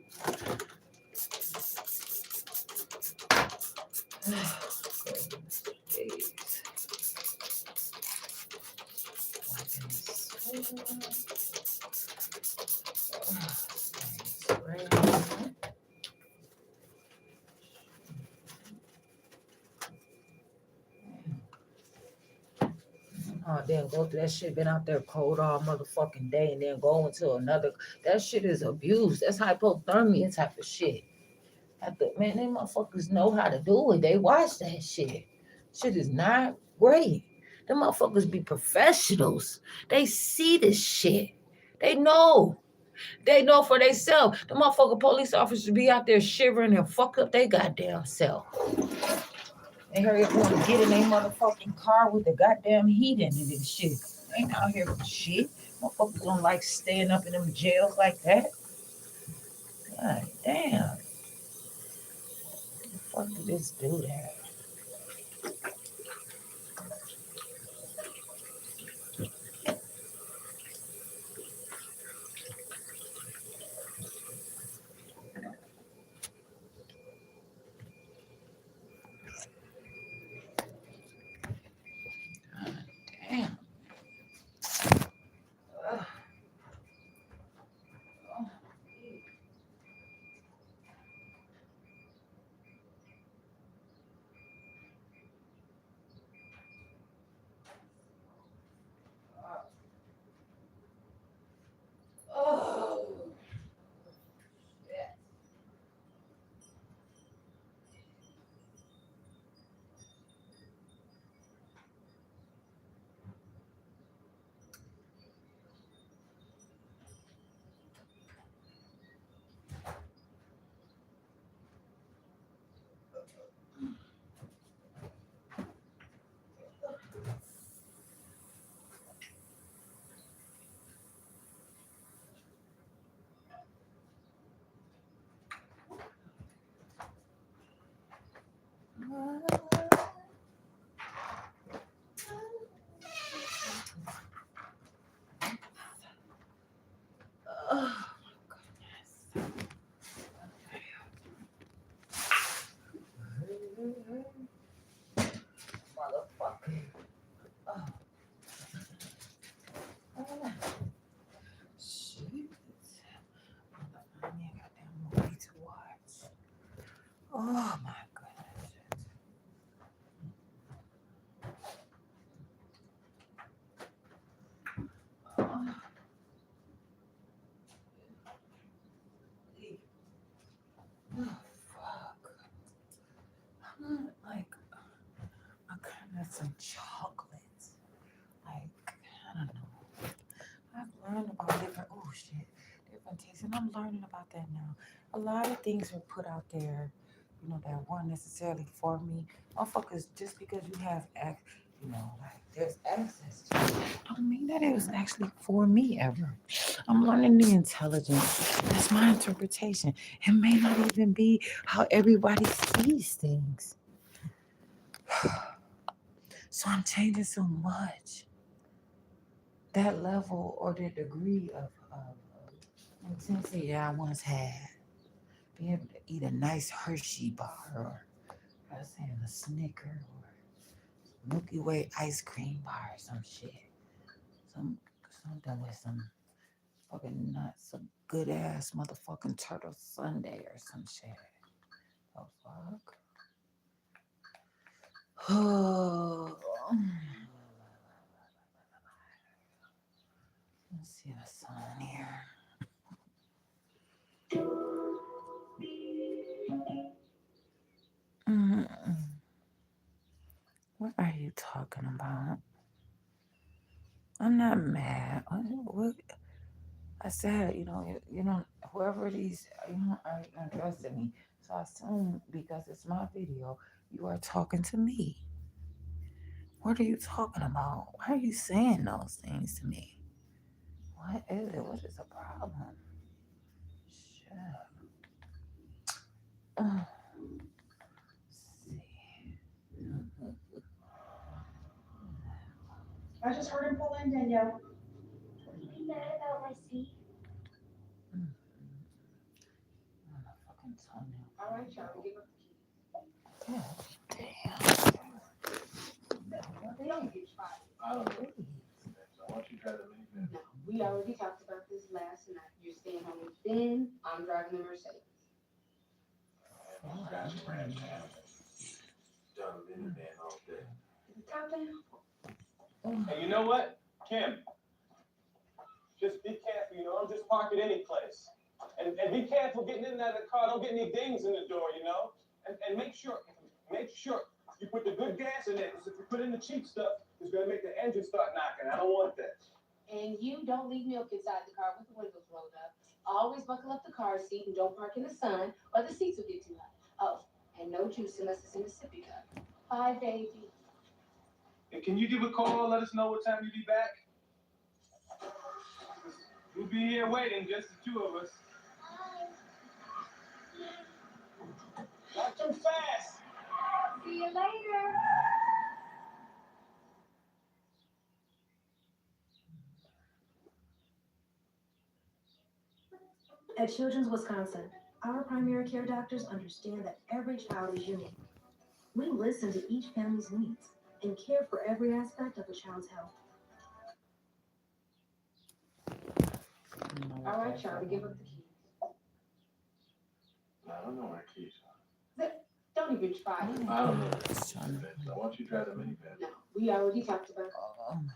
Speaker 5: Oh, then go through that shit, been out there cold all motherfucking day, and then go into another. That shit is abuse. That's hypothermia type of shit. Man, them motherfuckers know how to do it. They watch that shit. Shit is not great. Them motherfuckers be professionals. They see this shit. They know. They know for themselves. The motherfucking police officers be out there shivering and fuck up they goddamn self. They hurry up want to get in their motherfucking car with the goddamn heat in it and shit. They ain't out here for shit. Motherfuckers don't like staying up in them jails like that. God damn. The fuck did this do that? Damn. Ugh. Oh. Shit. Oh, motherfucker. Oh. Oh. Shit. I ain't got that movie to watch. Oh my goodness. Oh. Oh, fuck. I'm like, I kind of some chocolate. Like, I don't know. I've learned about different tastes, and I'm learning about that now. A lot of things are put out there,
Speaker 1: that weren't necessarily for me. Motherfuckers, just because you have like there's access to it, don't mean that it was actually for me ever. I'm learning the intelligence. That's my interpretation. It may not even be how everybody sees things. So I'm changing so much. That level or the degree of intensity that I once had. Being able to eat a nice Hershey bar or I was saying a Snicker or Milky Way ice cream bar or some shit. Something with some fucking nuts, some good ass motherfucking turtle sundae or some shit. Oh fuck. Oh. Let's see what's on here. Mm-mm. What are you talking about? I'm not mad. What? I said, whoever these, are addressing me. So I assume because it's my video, you are talking to me. What are you talking about? Why are you saying those things to me? What is it? What is the problem? Shit. See.
Speaker 3: I just heard him pull in, Danielle.
Speaker 2: Are you mad about my seat?
Speaker 1: Fucking toenail.
Speaker 3: All right, y'all, give up the key.
Speaker 1: God damn.
Speaker 4: I don't know. I want you to try the minivan.
Speaker 6: No, we already talked about this last night. You're staying home with Ben. I'm driving the Mercedes.
Speaker 4: Scratch brand now. Done minivan all day.
Speaker 6: Top down.
Speaker 7: Hey, you know what, Kim? Just be careful. Don't just park at any place. And be careful getting in and out of the car. Don't get any dings in the door. And make sure you put the good gas in there. Because if you put in the cheap stuff, it's gonna make the engine start knocking. I don't want that.
Speaker 6: And you don't leave milk inside the car with the windows rolled up. Always buckle up the car seat and don't park in the sun or the seats will get too hot. Oh, and no juice unless it's in a sippy cup. Bye, baby.
Speaker 7: And can you give a call? Let us know what time you'll be back. We'll be here waiting, just the two of us. Not too fast.
Speaker 6: See you later.
Speaker 8: At Children's Wisconsin, our primary care doctors understand that every child is unique. We listen to each family's needs and care for every aspect of a child's health.
Speaker 6: All right, Charlie, give up the keys.
Speaker 4: I don't know where keys
Speaker 6: Don't even try.
Speaker 4: are. I don't know. I want you to try the minivan.
Speaker 6: No, we already talked about it.
Speaker 1: Oh my goodness.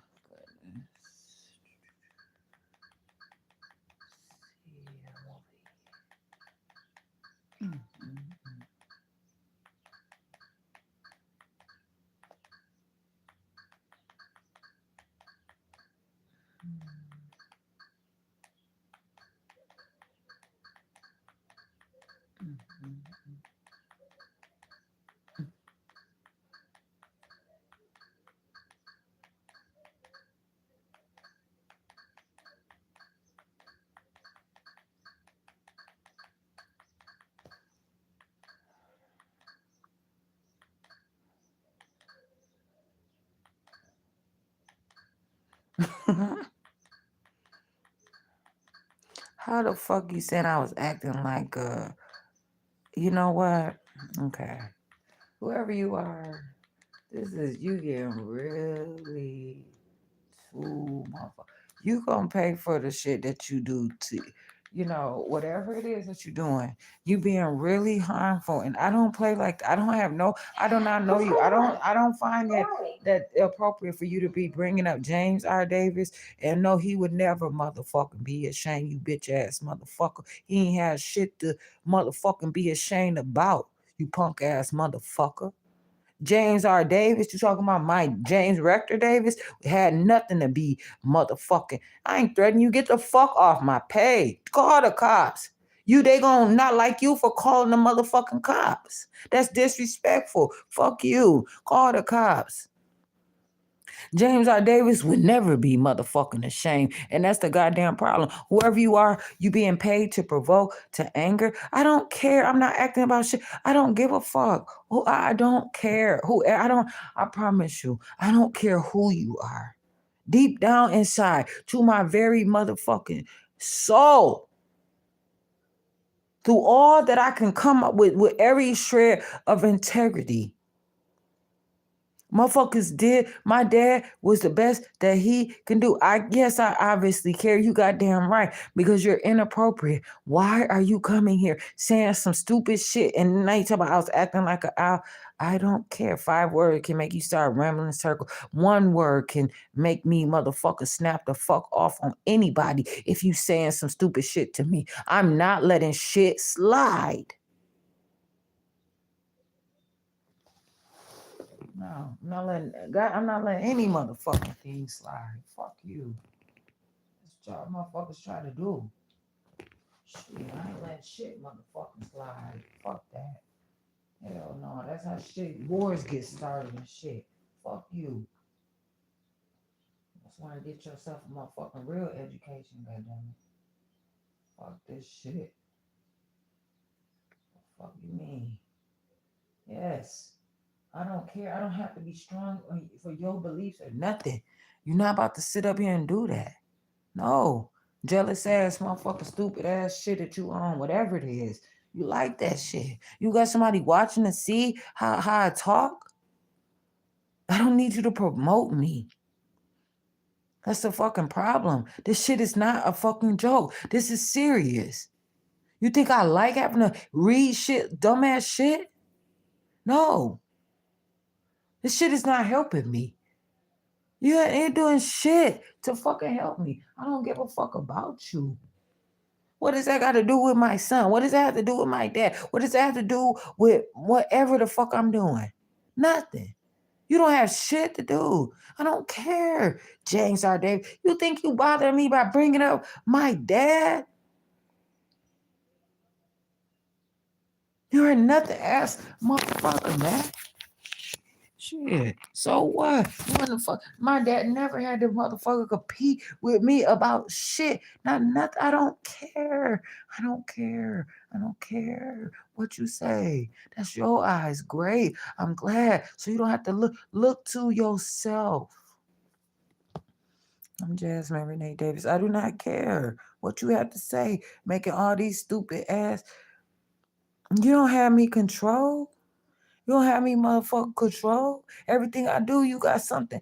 Speaker 1: How the fuck you said I was acting like you know what? Okay. Whoever you are, this is you getting really too motherfucker. You gonna pay for the shit that you do to whatever it is that you're doing, you being really harmful. And I don't play like I do not know you. I don't find that appropriate for you to be bringing up James R. Davis and no, he would never motherfucking be ashamed, you bitch ass motherfucker. He ain't had shit to motherfucking be ashamed about, you punk ass motherfucker. James R. Davis, you talking about my James Rector Davis, had nothing to be motherfucking. I ain't threatening you. Get the fuck off my page. Call the cops.
Speaker 5: They gonna not like you for calling the motherfucking cops. That's disrespectful. Fuck you. Call the cops. James R. Davis would never be motherfucking ashamed. And that's the goddamn problem. Whoever you are, you being paid to provoke, to anger. I don't care. I'm not acting about shit. I don't give a fuck. I don't care. I promise you, I don't care who you are. Deep down inside, to my very motherfucking soul. Through all that I can come up with every shred of integrity. Motherfuckers did. My dad was the best that he can do. Yes, I obviously care. You goddamn right. Because you're inappropriate. Why are you coming here saying some stupid shit? And now you talk about I was acting like an owl. I don't care. 5 words can make you start rambling in a circle. 1 word can make me motherfucker snap the fuck off on anybody if you saying some stupid shit to me. I'm not letting shit slide. No, I'm not letting any motherfucking thing slide. Fuck you. That's what motherfuckers try to do. Shit, I ain't letting shit motherfucking slide. Fuck that. Hell no, that's how shit wars get started and shit. Fuck you. Just want to get yourself a motherfucking real education, goddammit. Fuck this shit. What the fuck you mean? Yes. I don't care. I don't have to be strong for your beliefs or nothing. You're not about to sit up here and do that. No. Jealous ass, motherfucker, stupid ass shit that you own, whatever it is. You like that shit. You got somebody watching to see how I talk? I don't need you to promote me. That's the fucking problem. This shit is not a fucking joke. This is serious. You think I like having to read shit, dumbass shit? No. This shit is not helping me. You ain't doing shit to fucking help me. I don't give a fuck about you. What does that got to do with my son? What does that have to do with my dad? What does that have to do with whatever the fuck I'm doing? Nothing. You don't have shit to do. I don't care, James R. Davis. You think you bother me by bringing up my dad? You're a nothing ass motherfucker, man. Shit. So what? Motherfucker. My dad never had to motherfucker compete with me about shit. Not nothing. I don't care. I don't care. I don't care what you say. That's your eyes. Great. I'm glad. So you don't have to look to yourself. I'm Jasmine Renee Davis. I do not care what you have to say. Making all these stupid ass. You don't have me controlled. You don't have me motherfucking control. Everything I do, you got something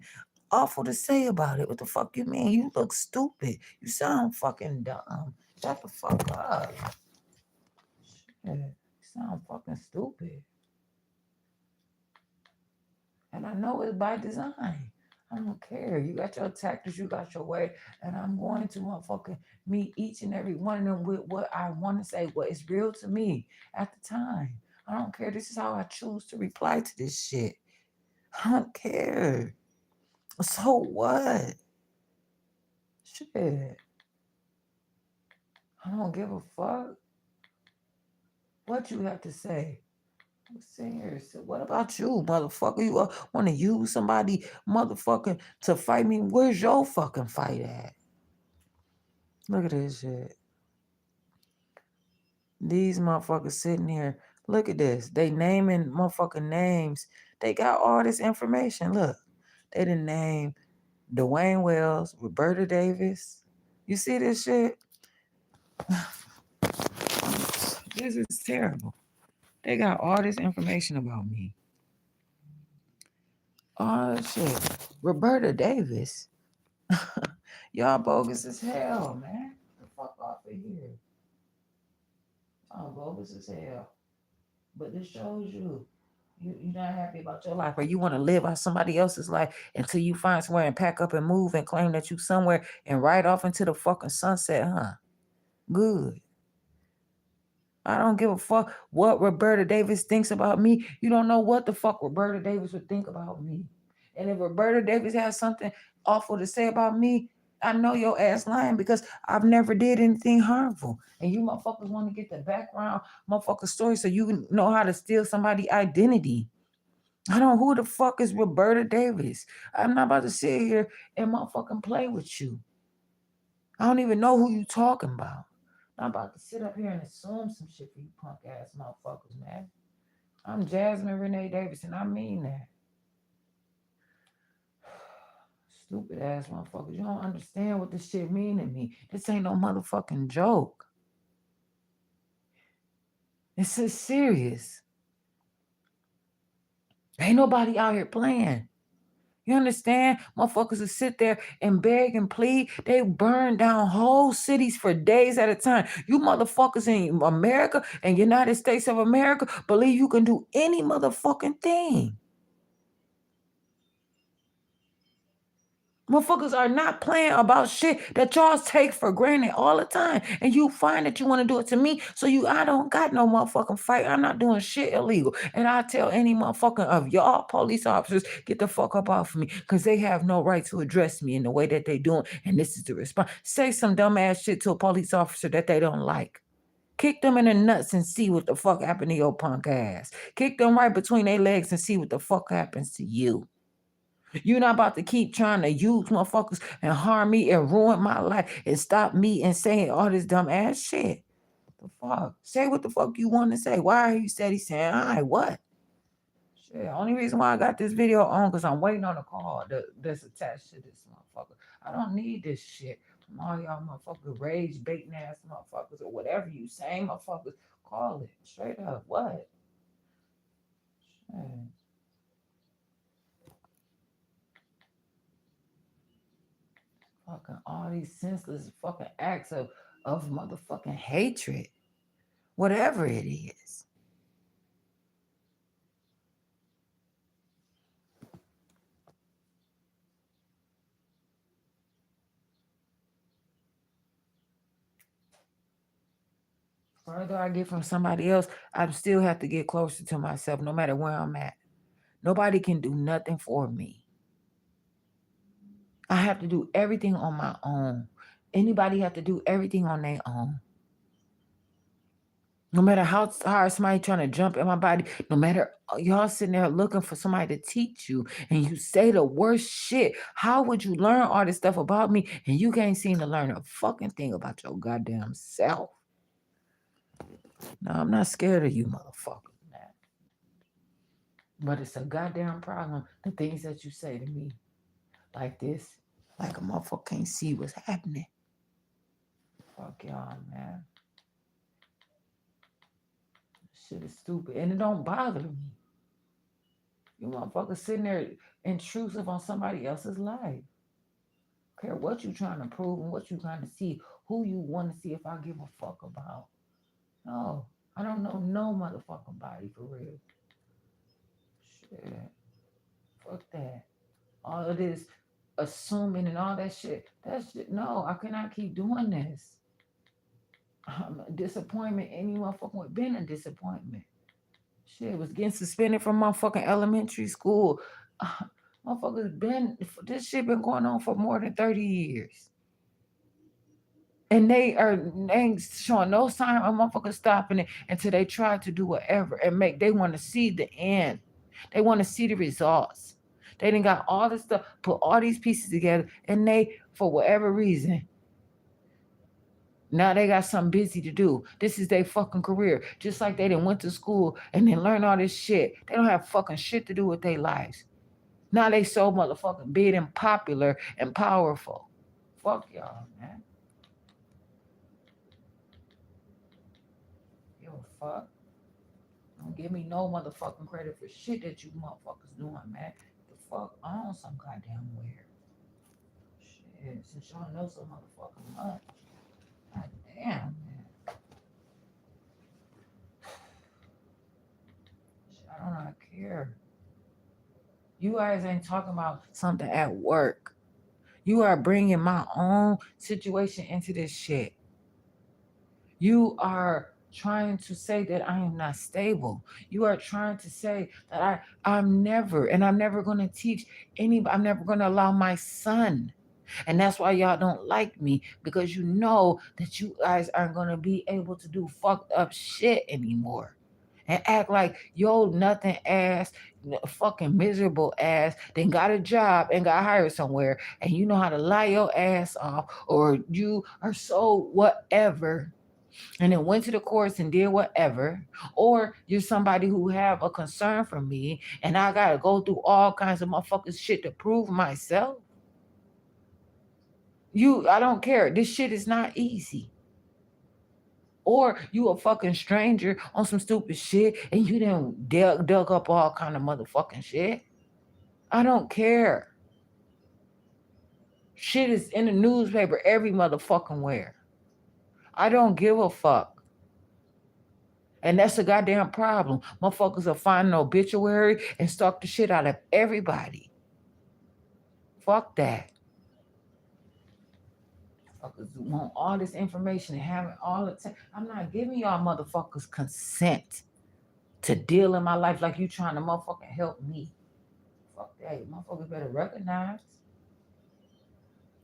Speaker 5: awful to say about it. What the fuck you mean? You look stupid. You sound fucking dumb. Shut the fuck up. Shit. You sound fucking stupid. And I know it's by design. I don't care. You got your tactics, you got your way, and I'm going to motherfucking meet each and every one of them with what I want to say, what is real to me at the time. I don't care. This is how I choose to reply to this shit. I don't care. So what? Shit. I don't give a fuck what you have to say. I'm serious. What about you, motherfucker? You want to use somebody, motherfucking, to fight me? Where's your fucking fight at? Look at this shit. These motherfuckers sitting here. Look at this. They naming motherfucking names. They got all this information. Look. They didn't name Dwayne Wells, Roberta Davis. You see this shit? This is terrible. They got all this information about me. All this shit. Roberta Davis. Y'all bogus as hell, man. Get the fuck off of here. Y'all bogus as hell. But this shows you're not happy about your life, or you want to live out somebody else's life until you find somewhere and pack up and move and claim that you somewhere and ride off into the fucking sunset, huh? Good. I don't give a fuck what Roberta Davis thinks about me. You don't know what the fuck Roberta Davis would think about me. And if Roberta Davis has something awful to say about me,
Speaker 1: I know your ass lying because I've never did anything harmful. And you motherfuckers want to get the background motherfucker story so you can know how to steal somebody's identity. I don't know who the fuck is Roberta Davis. I'm not about to sit here and motherfucking play with you. I don't even know who you talking about. I'm about to sit up here and assume some shit for you punk ass motherfuckers, man. I'm Jasmine Renee Davis, and I mean that. Stupid ass motherfuckers. You don't understand what this shit mean to me. This ain't no motherfucking joke. This is serious. Ain't nobody out here playing. You understand? Motherfuckers will sit there and beg and plead. They burn down whole cities for days at a time. You motherfuckers in America and United States of America believe you can do any motherfucking thing. Motherfuckers are not playing about shit that y'all take for granted all the time. And you find that you want to do it to me. So I don't got no motherfucking fight. I'm not doing shit illegal. And I tell any motherfucking of y'all police officers, get the fuck up off of me. Because they have no right to address me in the way that they doing. And this is the response. Say some dumbass shit to a police officer that they don't like. Kick them in the nuts and see what the fuck happened to your punk ass. Kick them right between their legs and see what the fuck happens to you. You're not about to keep trying to use motherfuckers and harm me and ruin my life and stop me and saying all this dumb ass shit. The fuck? Say what the fuck you want to say. Why are you steady saying, all right, what? Shit, only reason why I got this video on because I'm waiting on a call that's attached to this motherfucker. I don't need this shit from all y'all motherfuckers, rage baiting ass motherfuckers or whatever you saying motherfuckers. Call it straight up. What? Shit. Fucking all these senseless fucking acts of motherfucking hatred. Whatever it is. Further I get from somebody else, I still have to get closer to myself no matter where I'm at. Nobody can do nothing for me. I have to do everything on my own. Anybody have to do everything on their own. No matter how hard somebody trying to jump in my body, no matter y'all sitting there looking for somebody to teach you and you say the worst shit, how would you learn all this stuff about me and you can't seem to learn a fucking thing about your goddamn self? No, I'm not scared of you motherfuckers, man. But it's a goddamn problem, the things that you say to me like this, like a motherfucker can't see what's happening. Fuck y'all, man. Shit is stupid. And it don't bother me. You motherfuckers sitting there intrusive on somebody else's life. Care what you trying to prove and what you trying to see, who you want to see if I give a fuck about. No, I don't know no motherfucking body for real. Shit. Fuck that. All of this assuming and all that shit. That shit, no, I cannot keep doing this. Disappointment, any motherfucking would been a disappointment. Shit was getting suspended from motherfucking elementary school. Motherfuckers this shit been going on for more than 30 years. And they ain't showing no sign of motherfuckers stopping it until they try to do whatever and they want to see the end. They want to see the results. They done got all this stuff, put all these pieces together, and they, for whatever reason, now they got something busy to do. This is their fucking career. Just like they done went to school and then learned all this shit. They don't have fucking shit to do with their lives. Now they so motherfucking big and popular and powerful. Fuck y'all, man. Give a fuck. Don't give me no motherfucking credit for shit that you motherfuckers doing, man. The fuck on some goddamn weird. Shit, since y'all know so motherfucking much. God damn, man. Shit, I do not care. You guys ain't talking about something at work. You are bringing my own situation into this shit. You are trying to say that I am not stable. You are trying to say that I'm never going to teach anybody. I'm never going to allow my son And that's why y'all don't like me, because you know that you guys aren't going to be able to do fucked up shit anymore. And act like yo nothing ass, fucking miserable ass, then got a job and got hired somewhere, and you know how to lie your ass off, or you are so whatever, and then went to the courts and did whatever, or you're somebody who have a concern for me, and I gotta go through all kinds of motherfuckers shit to prove myself. I don't care. This shit is not easy. Or you a fucking stranger on some stupid shit and you done dug up all kind of motherfucking shit. I don't care. Shit is in the newspaper every motherfucking where. I don't give a fuck. And that's a goddamn problem. Motherfuckers will find an obituary and stalk the shit out of everybody. Fuck that. Motherfuckers want all this information and have it all the time. I'm not giving y'all motherfuckers consent to deal in my life like you trying to motherfucking help me. Fuck that. Motherfuckers better recognize.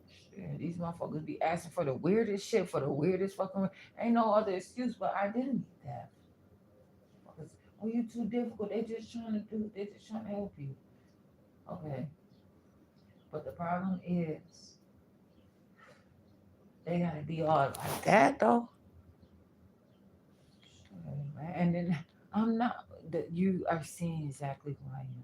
Speaker 1: Shit, these motherfuckers be asking for the weirdest shit, for the weirdest fucking. Ain't no other excuse but identity theft. Motherfuckers, oh, you too difficult. They just trying to help you. Okay. But the problem is, they gotta be all like that though. Shit, man. And then I'm not. That you are seeing exactly who I am,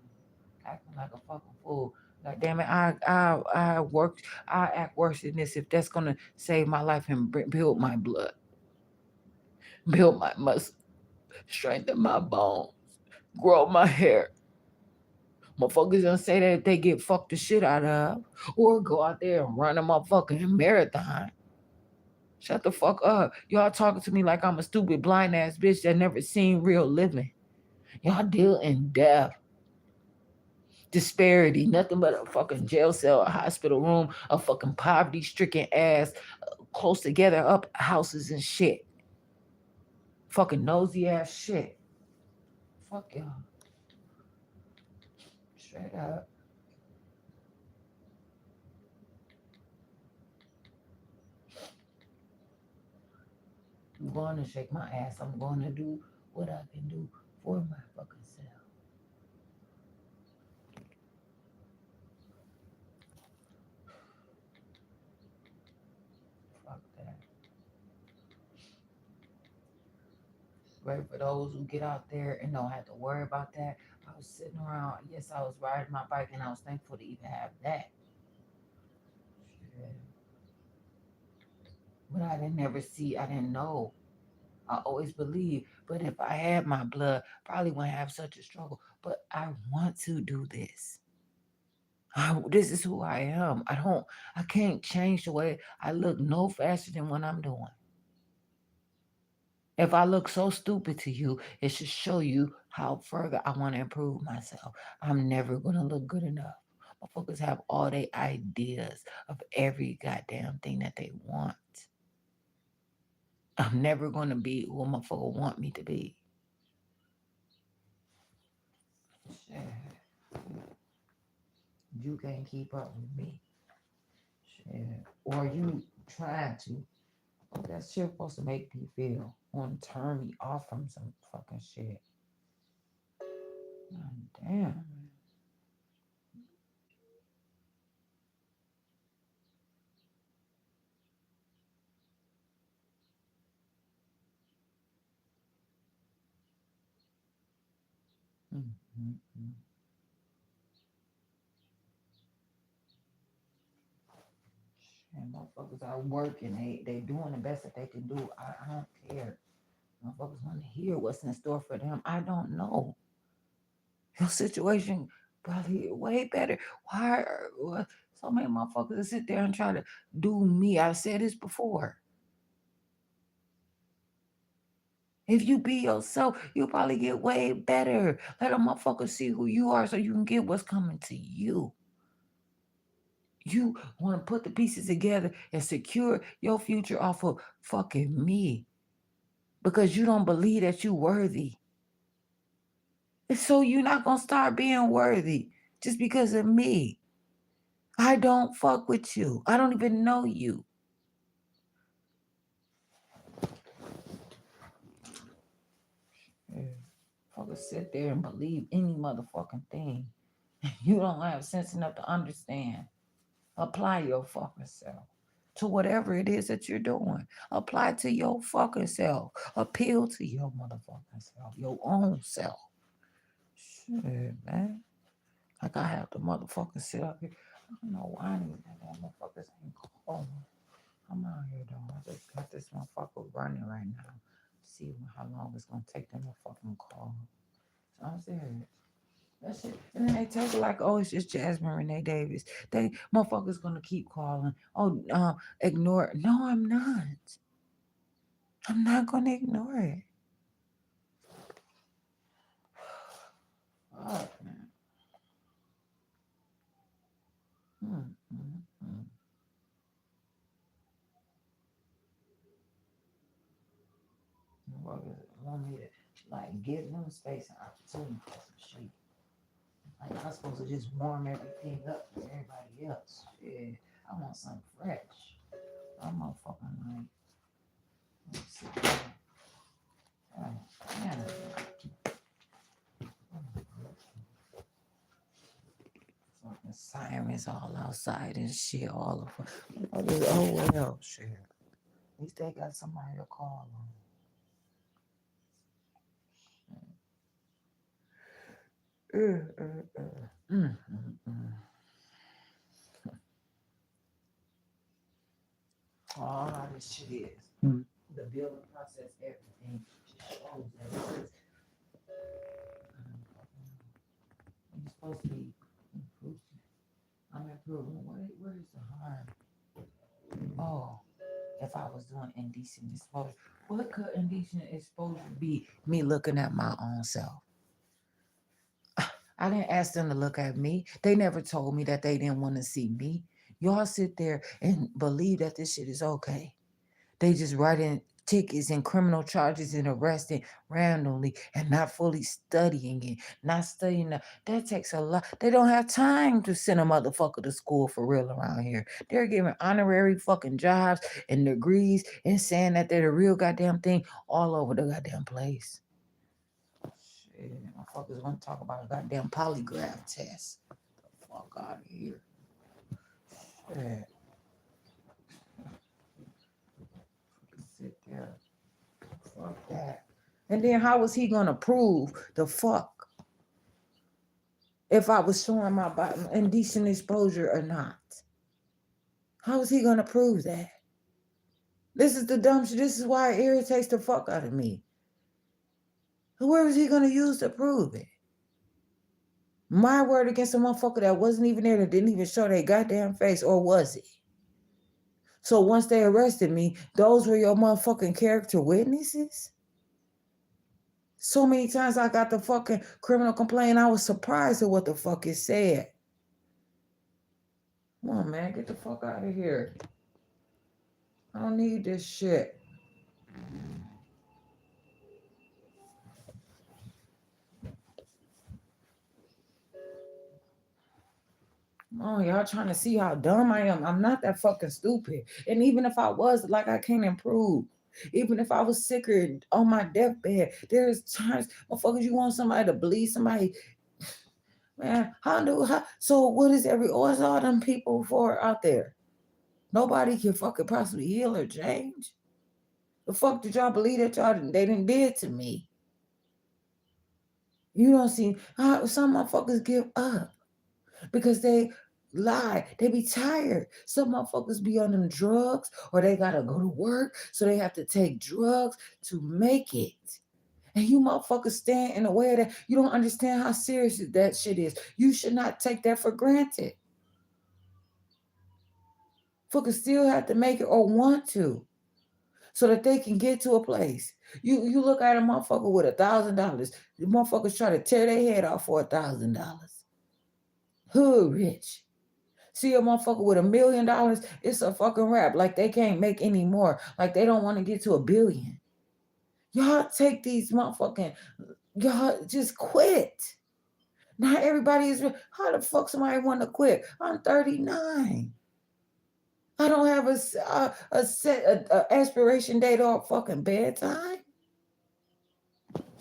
Speaker 1: acting like a fucking fool. Like damn it, I work, I act worse than this if that's gonna save my life and build my blood, build my muscle, strengthen my bones, grow my hair. Motherfuckers gonna say that if they get fucked the shit out of, or go out there and run a motherfucking marathon. Shut the fuck up. Y'all talking to me like I'm a stupid blind ass bitch that never seen real living. Y'all deal in death, disparity, nothing but a fucking jail cell, a hospital room, a fucking poverty stricken ass, close together up houses and shit. Fucking nosy ass shit. Fuck y'all. Straight up. I'm going to shake my ass. I'm going to do what I can do for my fucking self. Fuck that. Right, for those who get out there and don't have to worry about that. I was sitting around, yes, I was riding my bike and I was thankful to even have that. Shit. But I didn't never see, I didn't know. I always believe, but if I had my blood, probably wouldn't have such a struggle. But I want to do this. This is who I am. I can't change the way I look no faster than what I'm doing. If I look so stupid to you, it should show you how further I want to improve myself. I'm never going to look good enough. Motherfuckers have all their ideas of every goddamn thing that they want. I'm never going to be who a motherfucker want me to be. Shit. You can't keep up with me. Shit. Or you trying to. Oh, that shit supposed to make me feel. Want to turn me off from some fucking shit. God damn. Mm-hmm. And motherfuckers are working. They doing the best that they can do. I don't care. Motherfuckers want to hear what's in store for them. I don't know. Your situation probably way better. Why are so many motherfuckers sit there and try to do me? I've said this before. If you be yourself, you'll probably get way better. Let a motherfucker see who you are so you can get what's coming to you. You want to put the pieces together and secure your future off of fucking me because you don't believe that you're worthy. And so you're not going to start being worthy just because of me.
Speaker 5: I don't fuck with you. I don't even know you. Yeah. Fuckers sit there and believe any motherfucking thing. You don't have sense enough to understand. Apply your fucking self to whatever it is that you're doing. Apply to your fucking self. Appeal to your motherfucking self, your own self. Shit, man. Like I have to motherfucking sit up here. I don't know why these motherfuckers ain't calling. I'm out here though. I just got this motherfucker running right now. See how long it's gonna take them to fucking call. So I'm serious. That shit. And then they take it like, oh, it's just Jasmine Renee Davis. They motherfuckers gonna keep calling. Oh, ignore it. No, I'm not. I'm not gonna ignore it. Fuck, man. Motherfuckers want me to like give them space and opportunity for some shit. Like I'm supposed to just warm everything up for everybody else. Shit. I want something fresh. I'm motherfucking like, let's see. Oh, man. Fucking sirens all outside and shit, all of them. Oh well, shit. At least they got somebody to call on. All this shit is. The building process, everything shows that it's you're supposed to be improving. I'm improving. Where is the harm? Oh, if I was doing indecent exposure, what could indecent exposure be? Me looking at my own self. I didn't ask them to look at me. They never told me that they didn't want to see me. Y'all sit there and believe that this shit is okay. They just writing tickets and criminal charges and arresting randomly and not fully studying it, not studying that takes a lot. They don't have time to send a motherfucker to school for real around here. They're giving honorary fucking jobs and degrees and saying that they're the real goddamn thing all over the goddamn place. Shit, motherfuckers want to talk about a goddamn polygraph test. The fuck out of here. Shit. Sit there. Fuck that. And then how was he gonna prove the fuck if I was showing my body indecent exposure or not? How was he gonna prove that? This is the dumb shit. This is why it irritates the fuck out of me. Where was he gonna use to prove it? My word against a motherfucker that wasn't even there, that didn't even show their goddamn face, or was it? So once they arrested me, those were your motherfucking character witnesses? So many times I got the fucking criminal complaint, I was surprised at what the fuck it said. Come on, man, get the fuck out of here. I don't need this shit. Oh, y'all trying to see how dumb I am. I'm not that fucking stupid. And even if I was, like, I can't improve. Even if I was sicker on my deathbed, there's times, motherfuckers, you want somebody to bleed somebody. Man, so what is what's all them people for out there? Nobody can fucking possibly heal or change. The fuck did y'all believe that they didn't did to me? You don't see how some motherfuckers give up because they lie. They be tired. Some motherfuckers be on them drugs or they gotta go to work, so they have to take drugs to make it. And you motherfuckers stand in the way of that. You don't understand how serious that shit is. You should not take that for granted. Fuckers still have to make it or want to, so that they can get to a place. You look at a motherfucker with $1,000. The motherfuckers try to tear their head off for $1,000. Hood rich. See a motherfucker with $1 million, it's a fucking rap. Like they can't make any more. Like they don't want to get to 1 billion. Y'all take these motherfucking, y'all just quit. Not everybody is. How the fuck somebody want to quit? I'm 39. I don't have a set a expiration date or fucking bedtime.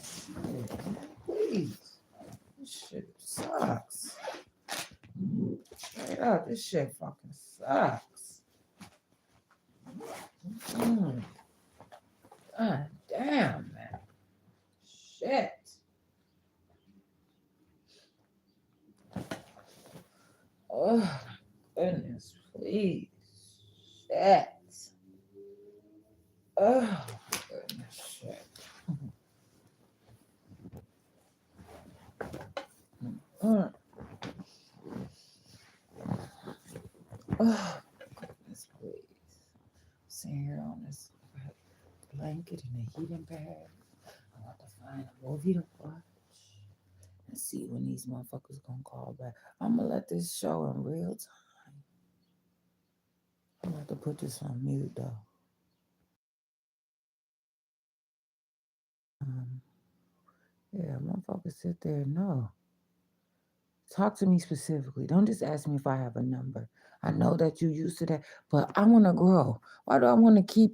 Speaker 5: Shit, please, this shit sucks. Straight up, this shit fucking sucks. God damn, man. Shit. Oh, goodness, please. Shit. Oh, goodness, shit. Oh, goodness, please. Sitting here on this blanket and a heating pad. I want to find a movie to watch and see when these motherfuckers gonna call back. I'm gonna let this show in real time. I'm gonna have to put this on mute though. Yeah, motherfuckers sit there. No. Talk to me specifically. Don't just ask me if I have a number. I know that you used to that, but I want to grow. Why do I want to keep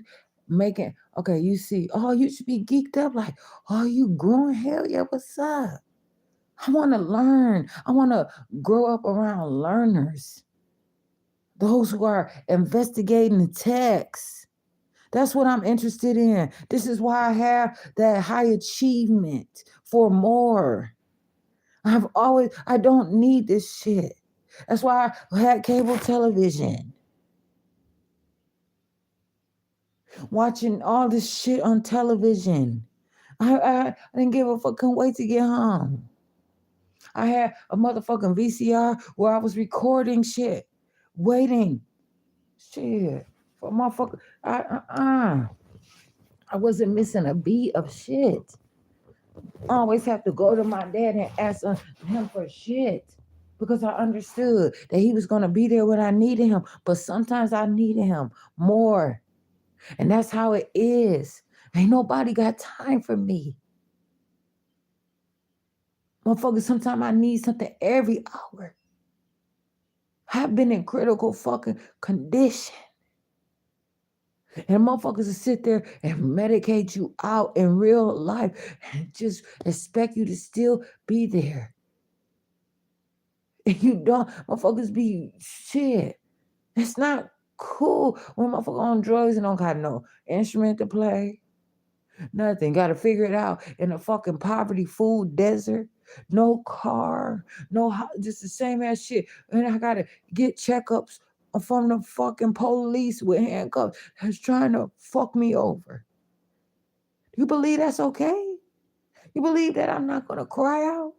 Speaker 5: making? Okay, you see, oh, you should be geeked up like, oh, you growing? Hell yeah, what's up? I want to learn. I want to grow up around learners. Those who are investigating the text. That's what I'm interested in. This is why I have that high achievement for more. I don't need this shit. That's why I had cable television. Watching all this shit on television. I didn't give a fuck, couldn't wait to get home. I had a motherfucking VCR where I was recording shit, waiting. Shit. For motherfucker. I wasn't missing a beat of shit. I always have to go to my dad and ask him for shit. Because I understood that he was going to be there when I needed him. But sometimes I needed him more. And that's how it is. Ain't nobody got time for me. Motherfucker, sometimes I need something every hour. I've been in critical fucking condition. And motherfuckers will sit there and medicate you out in real life and just expect you to still be there. And you don't, motherfuckers be shit. It's not cool when motherfucker on drugs and don't got no instrument to play. Nothing. Got to figure it out in a fucking poverty food desert. No car. Just the same ass shit. And I got to get checkups from the fucking police with handcuffs that's trying to fuck me over. You believe that's okay? You believe that I'm not going to cry out?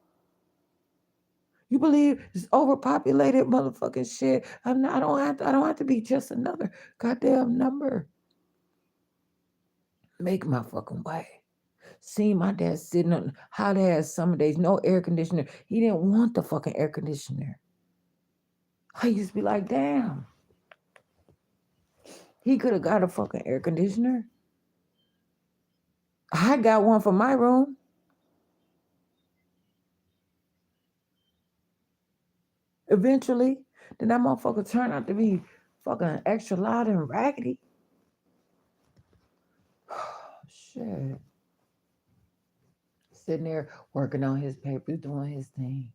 Speaker 5: You believe it's overpopulated motherfucking shit? I don't have to be just another goddamn number. Make my fucking way. See my dad sitting on hot ass summer days, no air conditioner. He didn't want the fucking air conditioner. I used to be like, damn. He could have got a fucking air conditioner. I got one for my room. Eventually, then that motherfucker turned out to be fucking extra loud and raggedy. Shit. Sitting there working on his papers, doing his thing.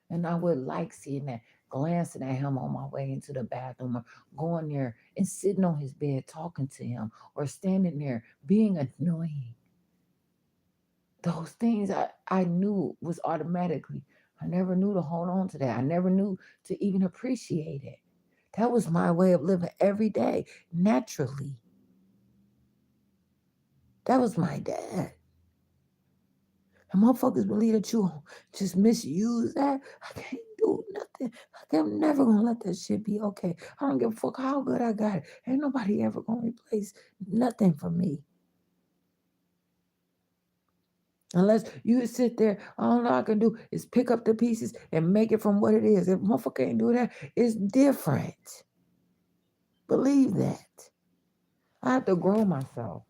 Speaker 5: And I would like seeing that, glancing at him on my way into the bathroom or going there and sitting on his bed talking to him or standing there being annoying. Those things I knew was automatically. I never knew to hold on to that. I never knew to even appreciate it. That was my way of living every day, naturally. That was my dad. And motherfuckers believe that you just misuse that. I can't do nothing. I'm never gonna let that shit be okay. I don't give a fuck how good I got it. Ain't nobody ever gonna replace nothing for me. Unless you sit there, all I can do is pick up the pieces and make it from what it is. If motherfucker ain't do that, it's different. Believe that. I have to grow myself.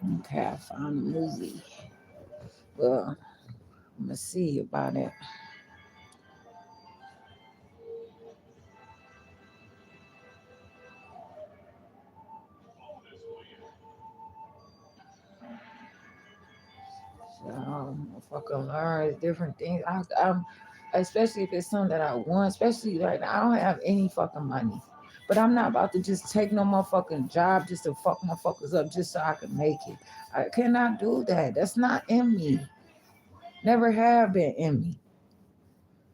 Speaker 1: Okay, I found a movie. Well, I'm gonna see about it. So if I can learn different things, I'm especially if it's something that I want. Especially right now, I don't have any fucking money, but I'm not about to just take no motherfucking job just to fuck motherfuckers up just so I can make it. I cannot do that. That's not in me. Never have been in me.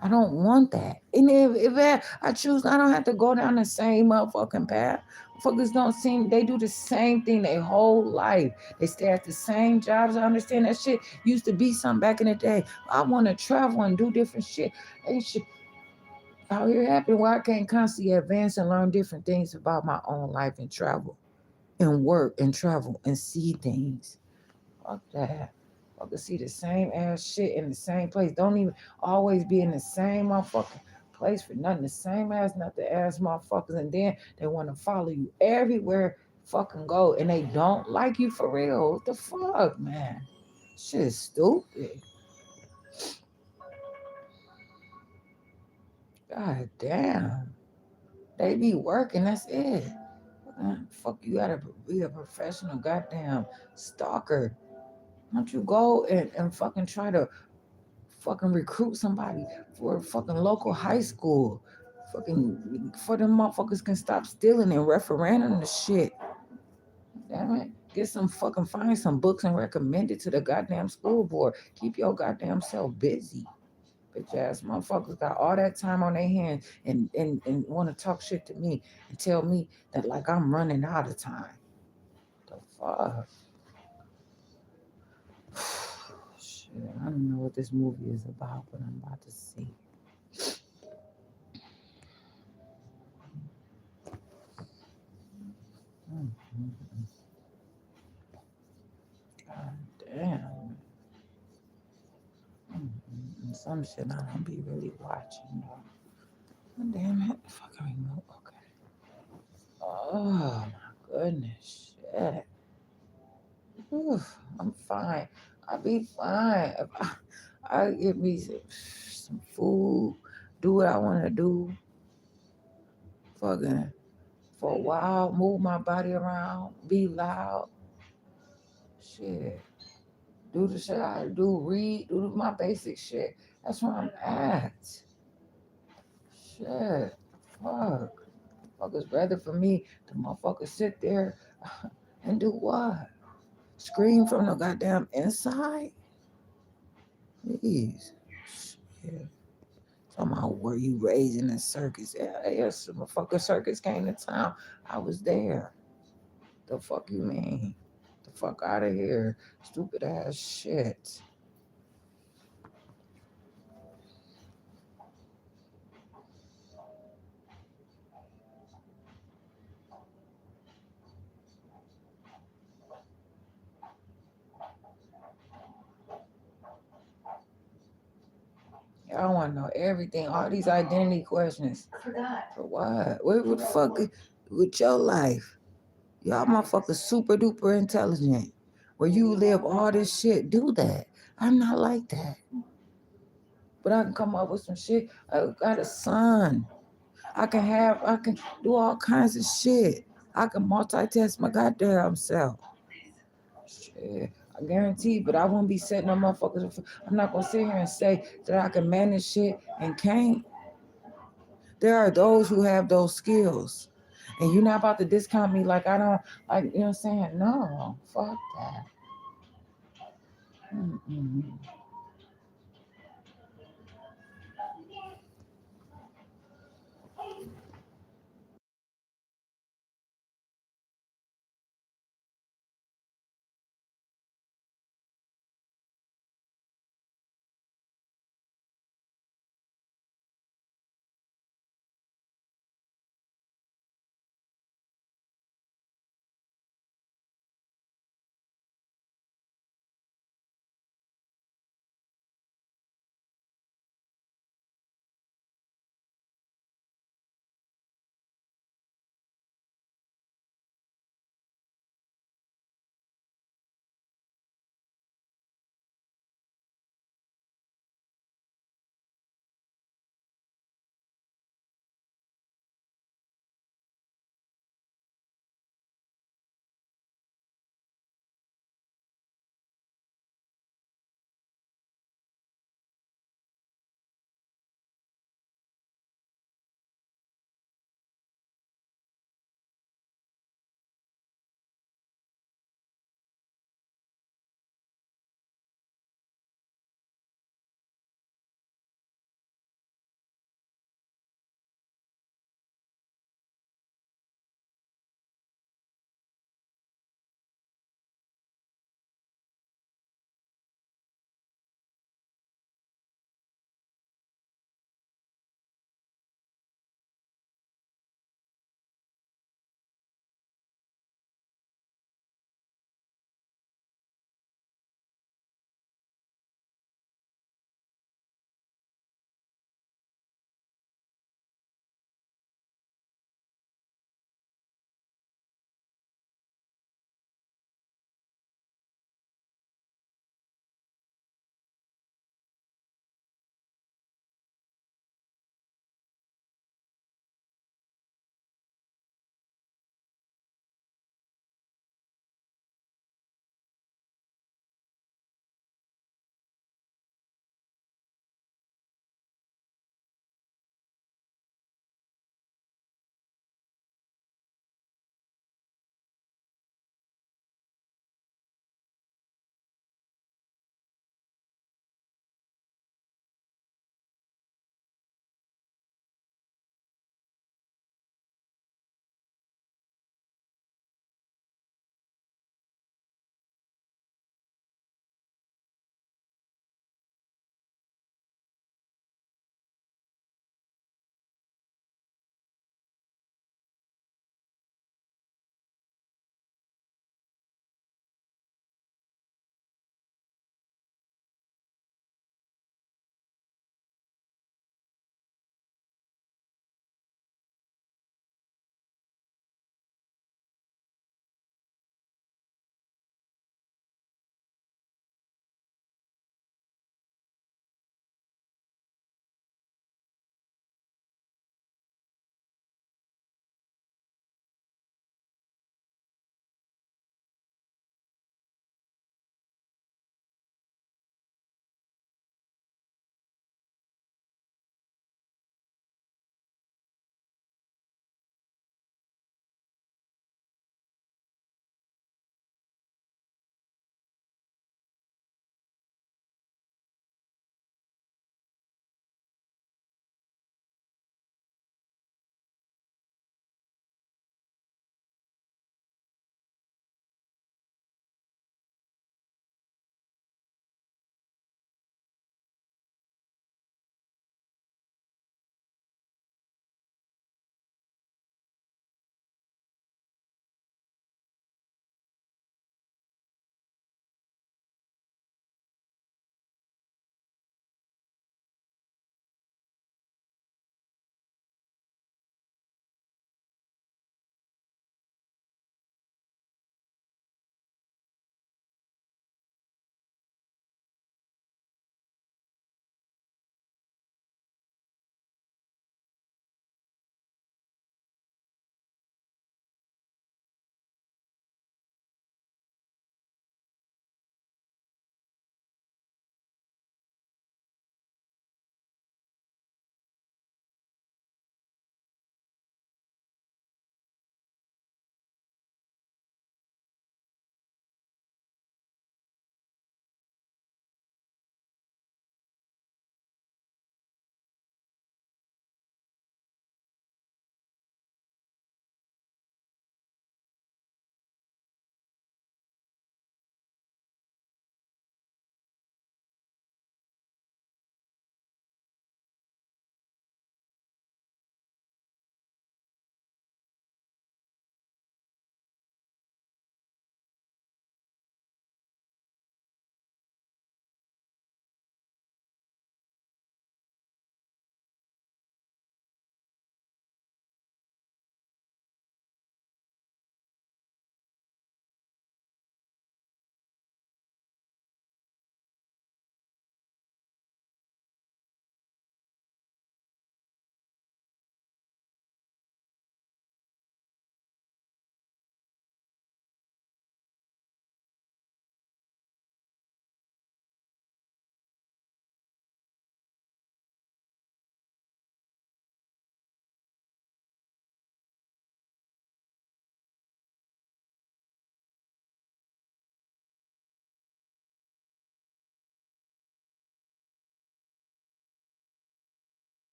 Speaker 1: I don't want that. And if I choose, I don't have to go down the same motherfucking path. Fuckers don't seem, they do the same thing their whole life. They stay at the same jobs. I understand that shit used to be something back in the day. I want to travel and do different shit. Ain't shit out here happening where I can't constantly advance and learn different things about my own life and travel and work and travel and see things. Fuck that. I can see the same ass shit in the same place. Don't even always be in the same motherfucking place for nothing. The same ass, not the ass motherfuckers. And then they want to follow you everywhere fucking go. And they don't like you for real. What the fuck, man? Shit is stupid. God damn. They be working, that's it. Fuck, you gotta be a professional goddamn stalker. Don't you go and fucking try to fucking recruit somebody for a fucking local high school. Fucking for them motherfuckers can stop stealing and referendum the shit. Damn it. Get some fucking find some books and recommend it to the goddamn school board. Keep your goddamn self busy. Bitch ass motherfuckers got all that time on their hands and want to talk shit to me and tell me that like I'm running out of time. The fuck? Shit, I don't know what this movie is about, but I'm about to see. Mm-hmm. God damn. Mm-hmm. Some shit I don't be really watching though. God damn it. Fucking remote. Okay. Oh my goodness. Shit. Oof, I'm fine. I'll be fine. If I get me some food, do what I want to do, fucking for a while, move my body around, be loud, shit. Do the shit I do, read, do my basic shit. That's where I'm at. Shit. Fuck. Fuckers rather for me to motherfucker sit there and do what? Scream from the goddamn inside? Please. Shit. Talking about were you raised in a circus? Yeah, yes, the motherfucker circus came to town. I was there. The fuck you mean? The fuck out of here. Stupid ass shit. I want to know everything, all these identity questions.
Speaker 8: I forgot.
Speaker 1: For what? What the fuck with your life? Y'all motherfuckers super duper intelligent. Where you live all this shit, do that. I'm not like that. But I can come up with some shit. I got a son. I can do all kinds of shit. I can multitask my goddamn self. Shit. I guarantee, but I won't be setting no motherfuckers. I'm not gonna sit here and say that I can manage shit and can't. There are those who have those skills. And you're not about to discount me like I don't, like, you know what I'm saying? No, fuck that. Mm-mm.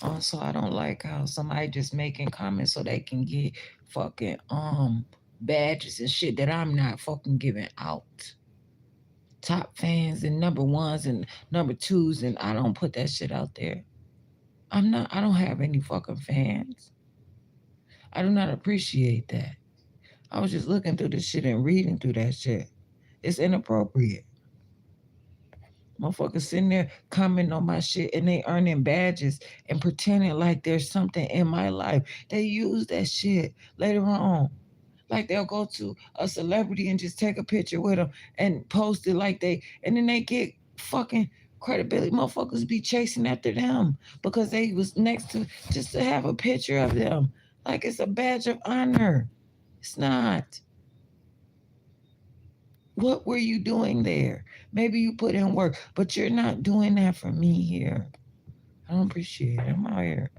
Speaker 5: Also, I don't like how somebody just making comments so they can get fucking badges and shit that I'm not fucking giving out. Top fans and number ones and number twos, and I don't put that shit out there. I don't have any fucking fans. I do not appreciate that. I was just looking through this shit and reading through that shit. It's inappropriate. Motherfuckers sitting there commenting on my shit and they earning badges and pretending like there's something in my life. They use that shit later on. Like they'll go to a celebrity and just take a picture with them and post it and then they get fucking credibility. Motherfuckers be chasing after them because they was next to just to have a picture of them. Like it's a badge of honor. It's not. What were you doing there? Maybe you put in work, but you're not doing that for me here. I don't appreciate it. I'm out here.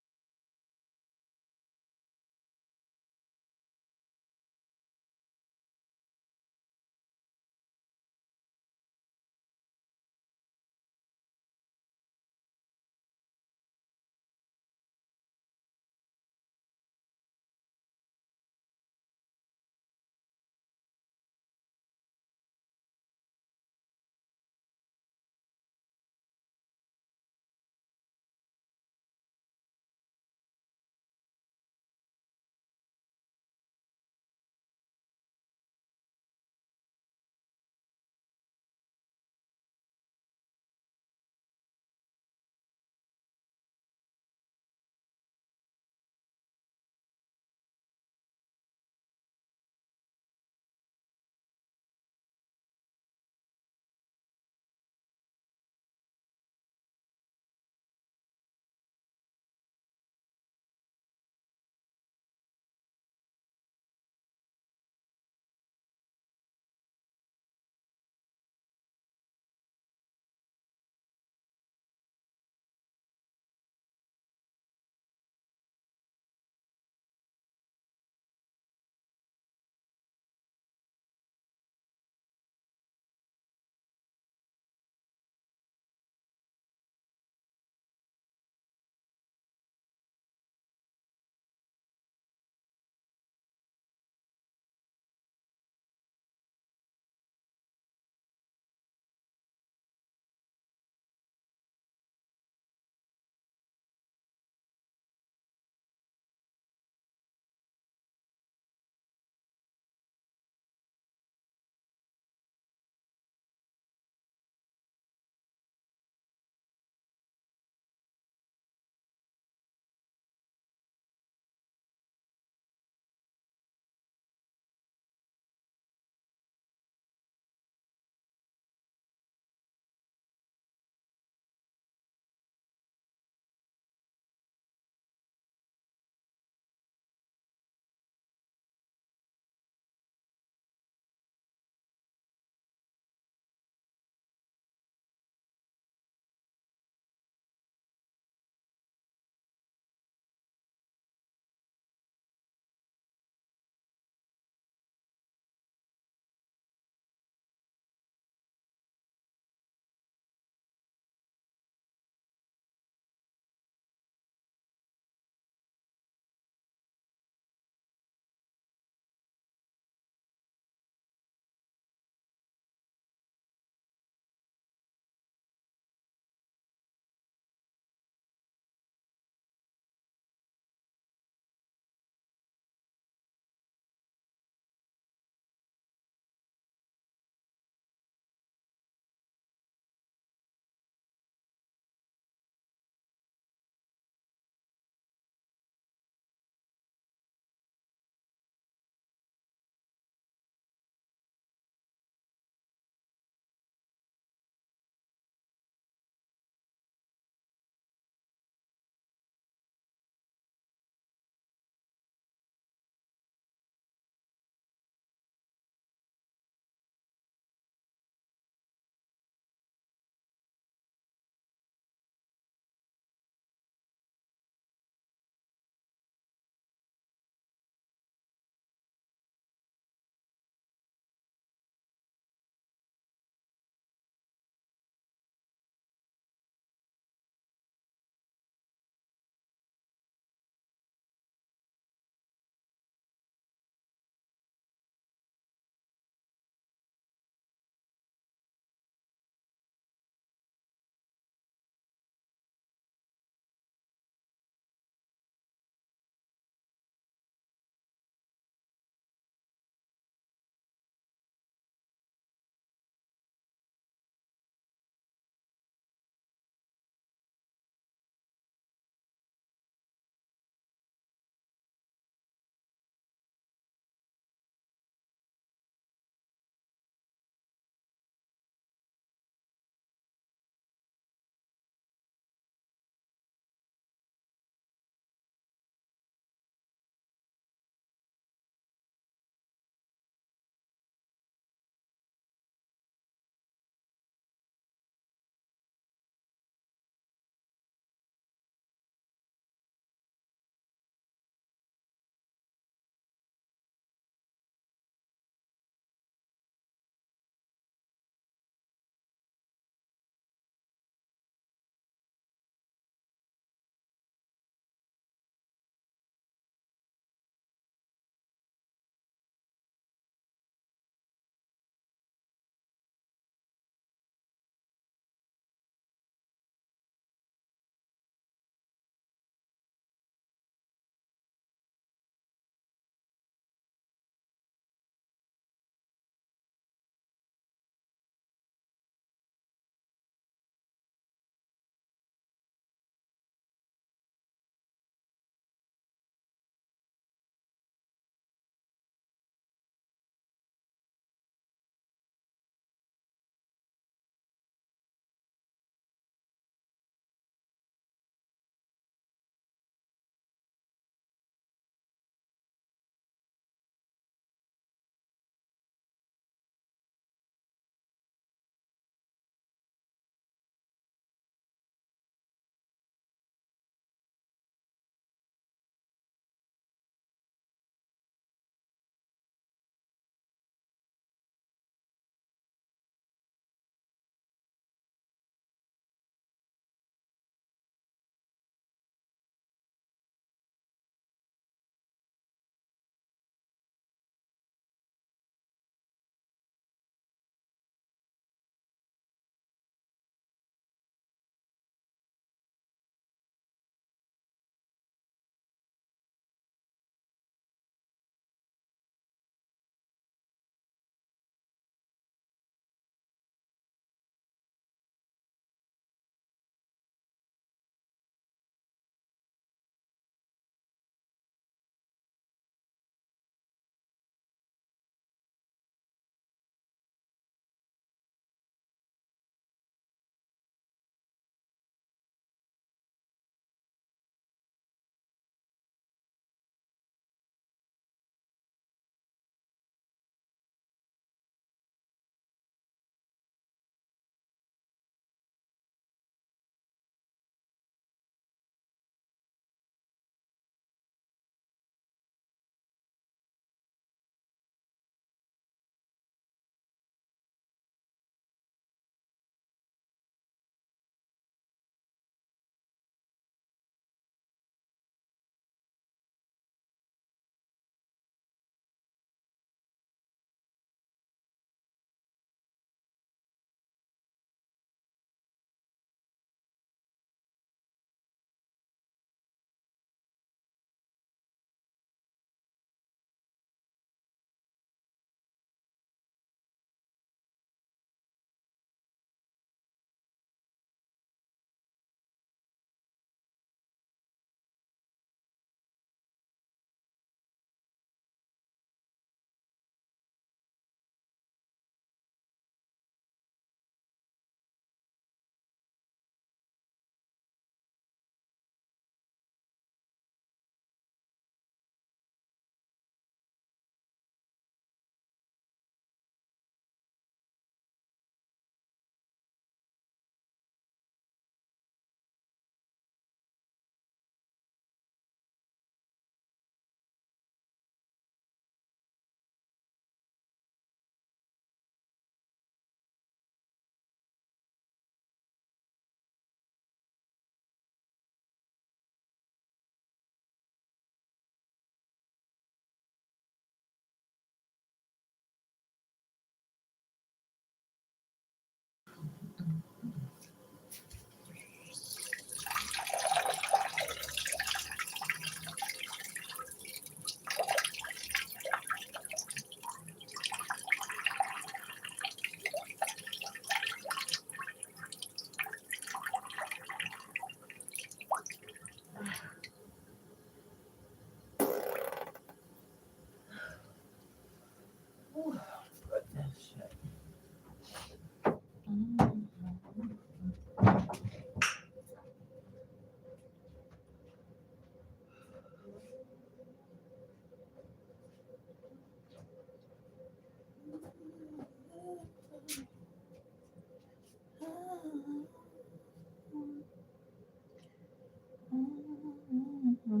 Speaker 5: He's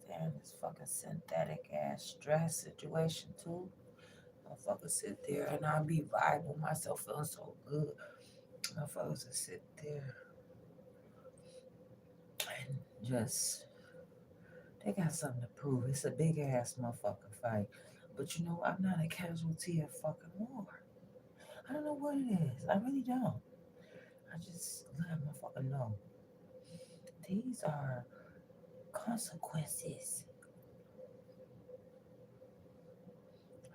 Speaker 5: there in this fucking synthetic ass stress situation too. Motherfuckers sit there and I be vibing myself feeling so good. Motherfuckers just sit there and just they got something to prove. It's a big ass motherfucking fight. But you know, I'm not a casualty of fucking war. I don't know what it is. I really don't. I just let motherfucker know. These are consequences.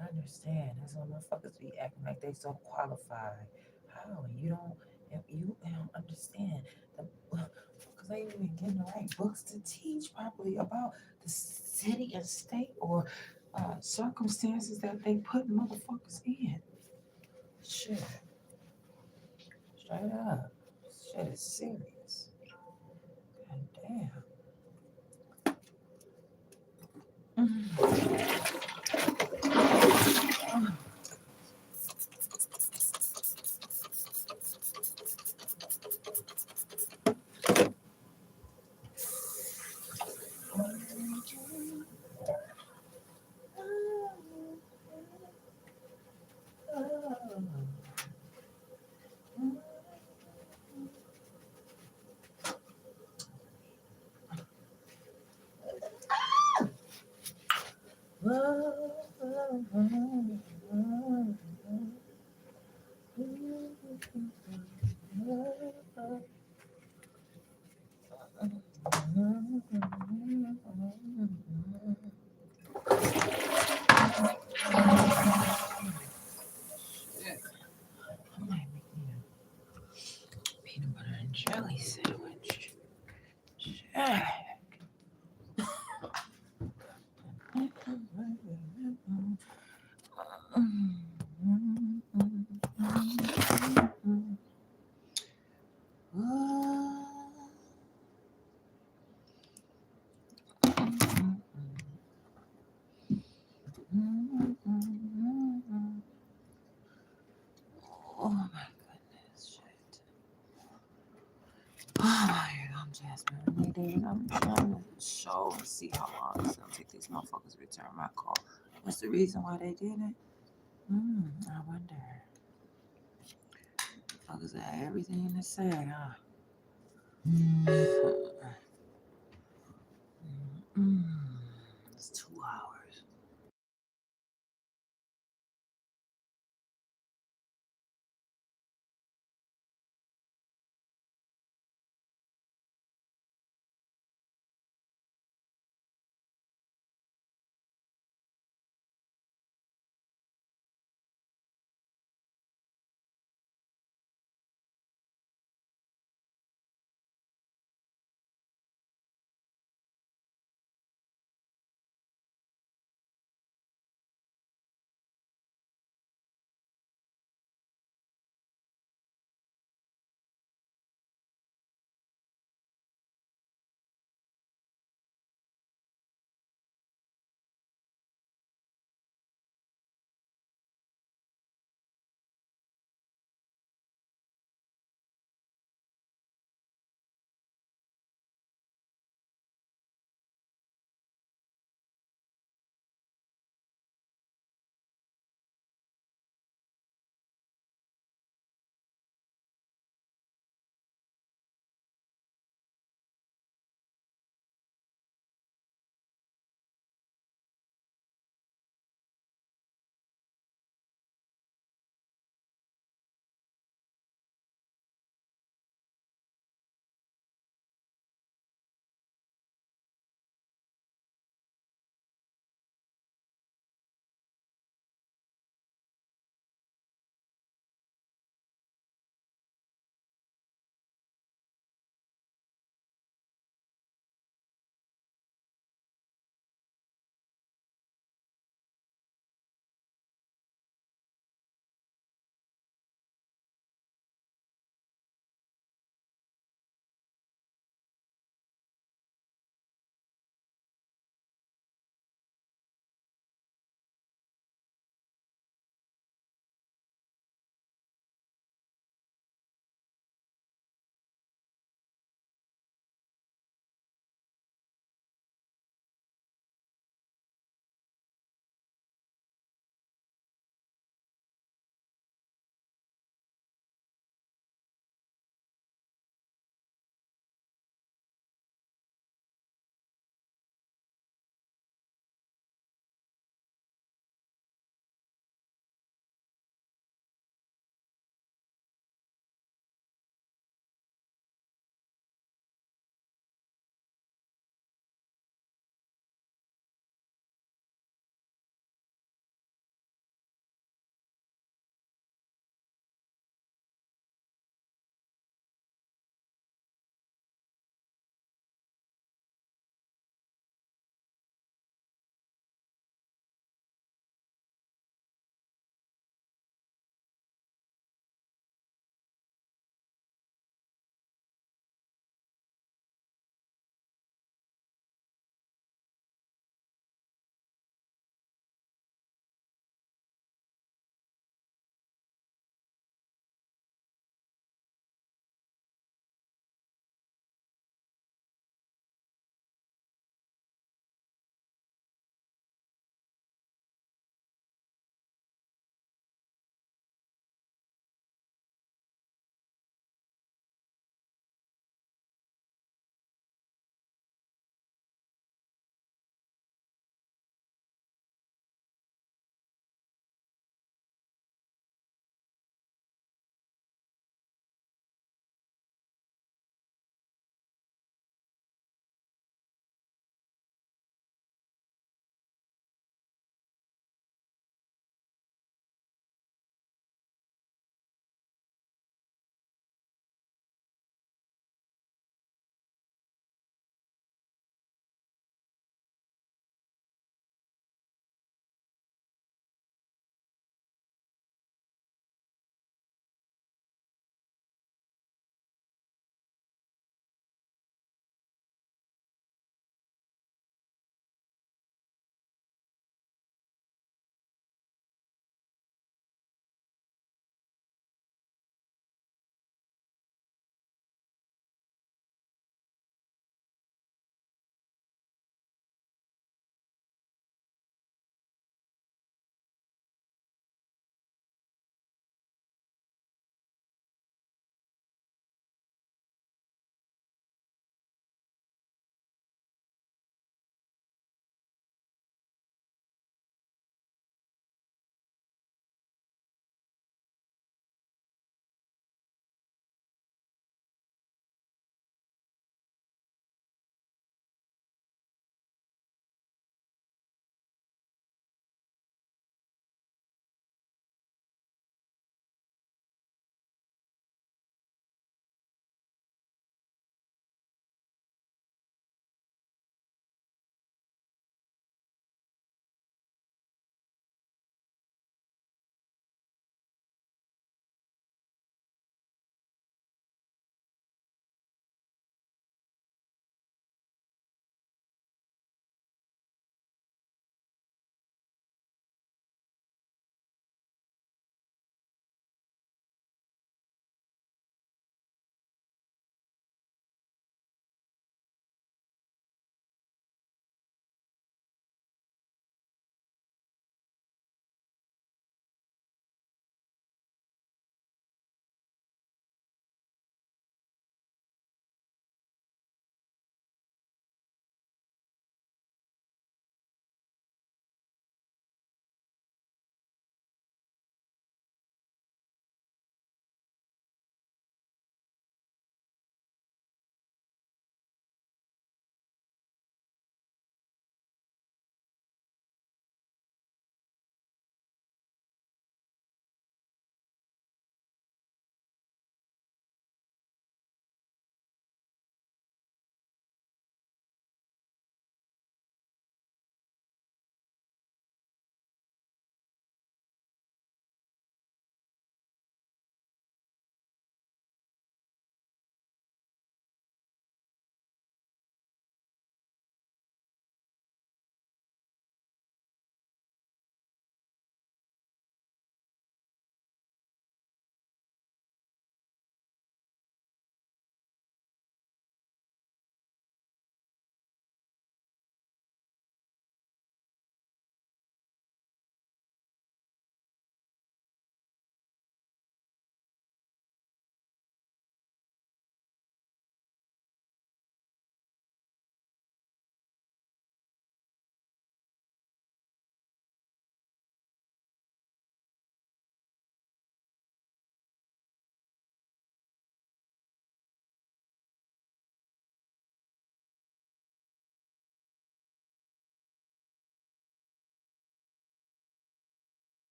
Speaker 5: I understand. That's why motherfuckers be acting like they so qualified. How? You don't understand. The motherfuckers ain't even getting the right books to teach properly about the city and state or circumstances that they put motherfuckers in. Shit. Straight up. Shit is serious. God damn. I might make me a peanut butter and jelly sandwich. Shit. Oh my goodness, shit. I'm Jasmine Renee Davis. I'm trying to show and see how long it's gonna take these motherfuckers to return my call. What's the reason why they did it? I wonder. Motherfuckers have everything to say, huh? It's 2 hours.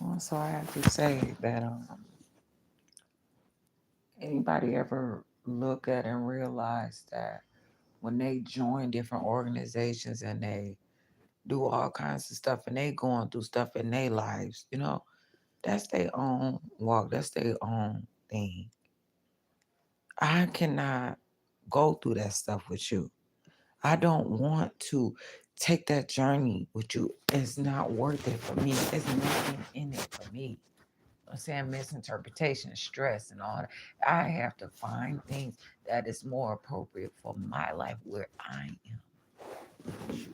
Speaker 1: Also, I have to say that anybody ever look at and realize that when they join different organizations and they do all kinds of stuff and they going through stuff in their lives, that's their own walk, that's their own thing. I cannot go through that stuff with you. I don't want to take that journey with you. It's not worth it for me. There's nothing in it for me. I'm saying misinterpretation, stress, and all that. I have to find things that is more appropriate for my life where I am.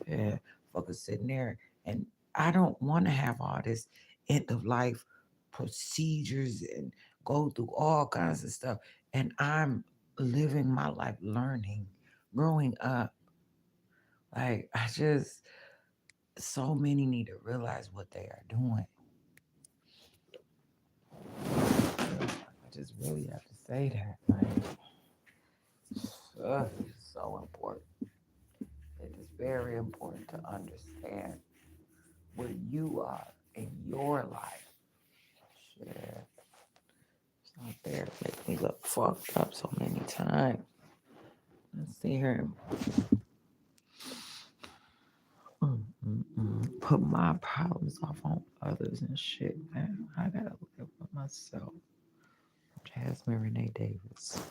Speaker 1: Yeah, fuckers sitting there, and I don't want to have all this end of life procedures and go through all kinds of stuff. And I'm living my life, learning, growing up. Like so many need to realize what they are doing. I just really have to say that. Like, it's so important. It is very important to understand where you are in your life. Shit. It's not there to make me look fucked up so many times. Let's see here. Put my problems off on others and shit, man. I gotta live with myself. Jasmine Renee Davis.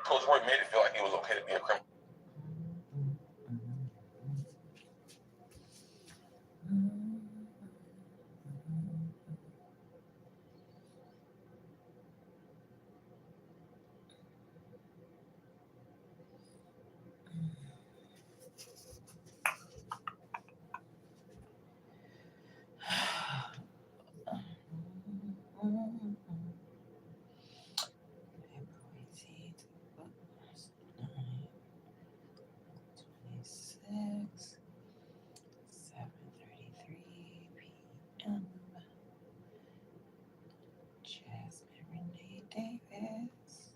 Speaker 9: Coach Roy made it feel like it was okay to be a criminal.
Speaker 1: Jasmine Renee Davis.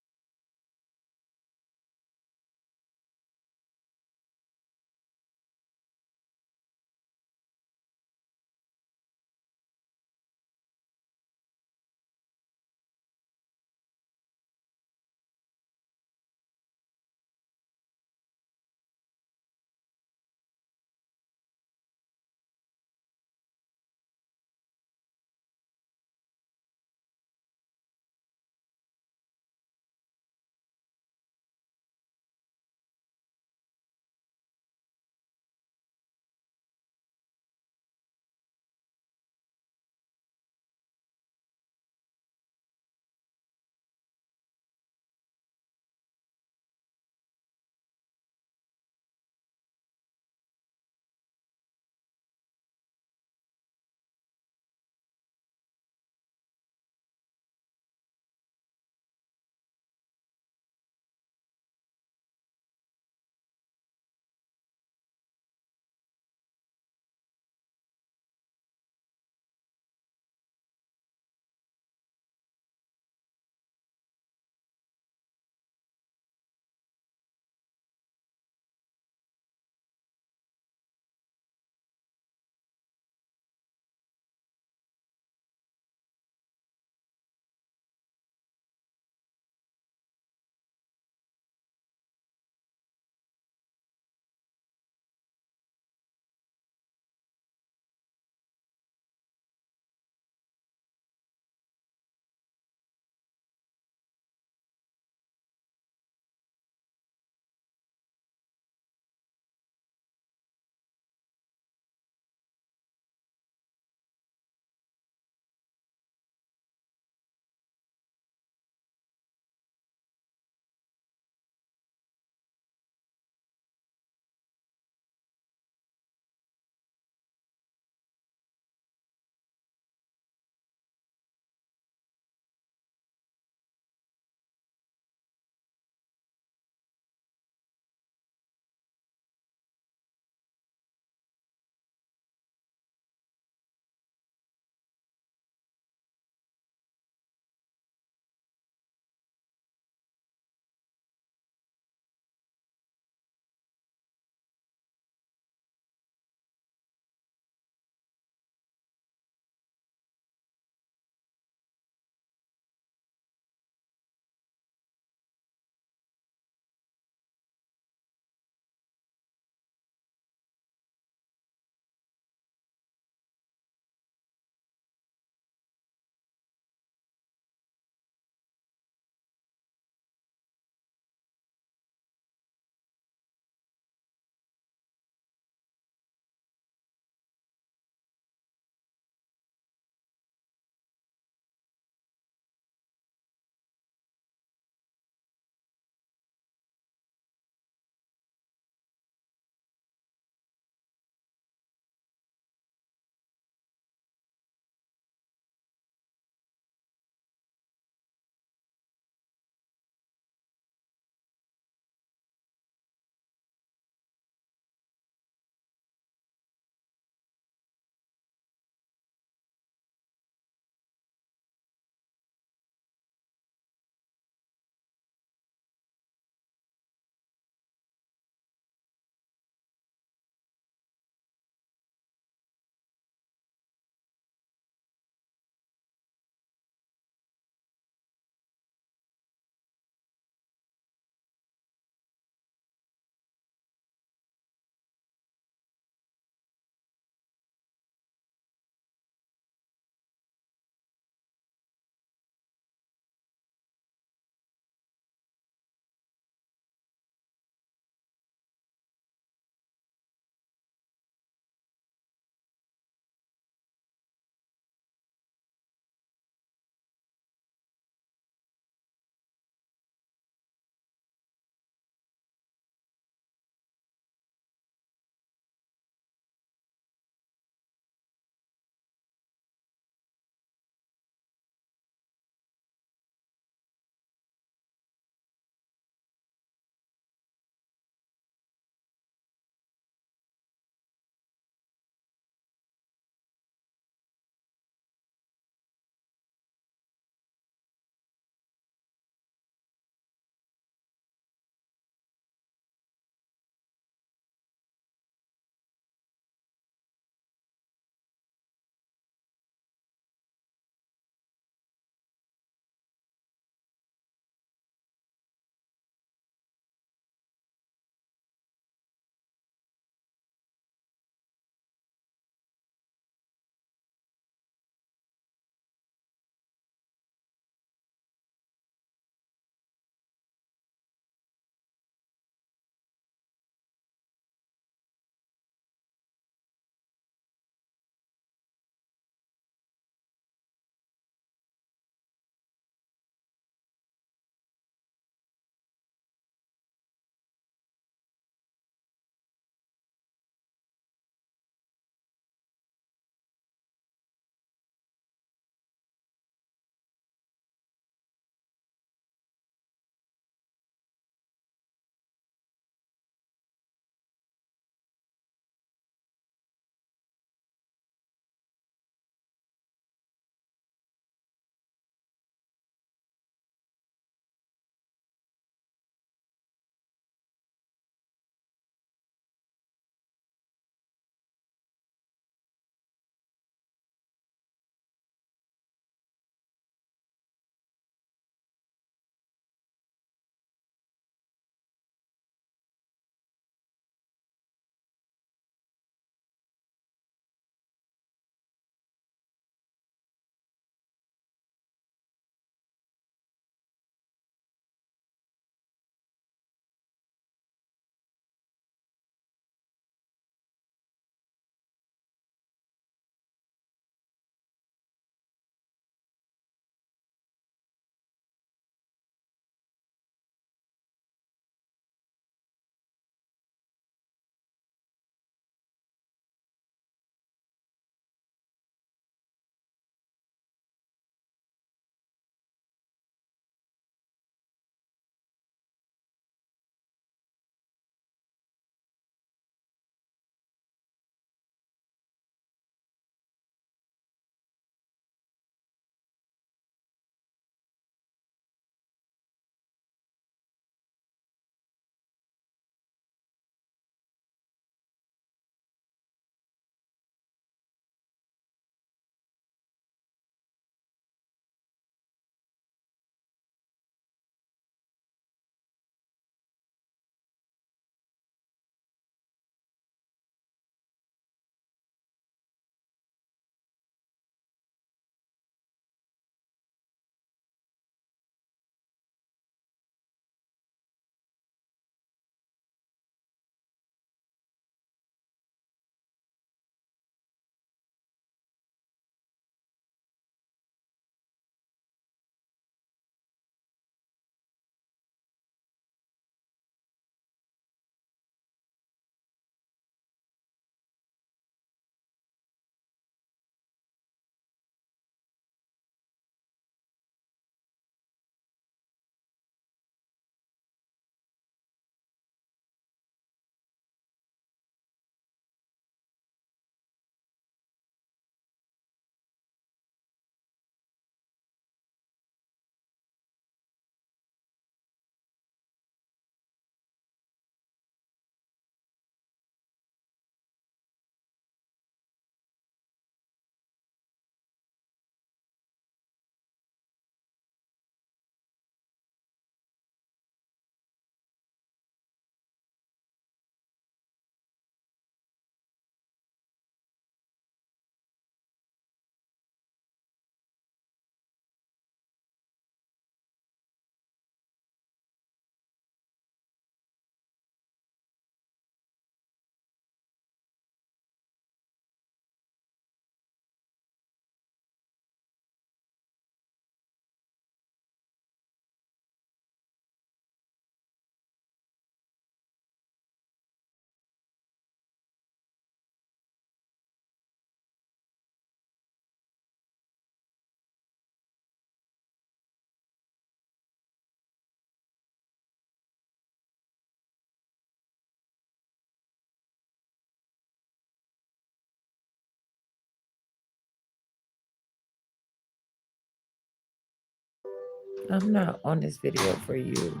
Speaker 1: I'm not on this video for you.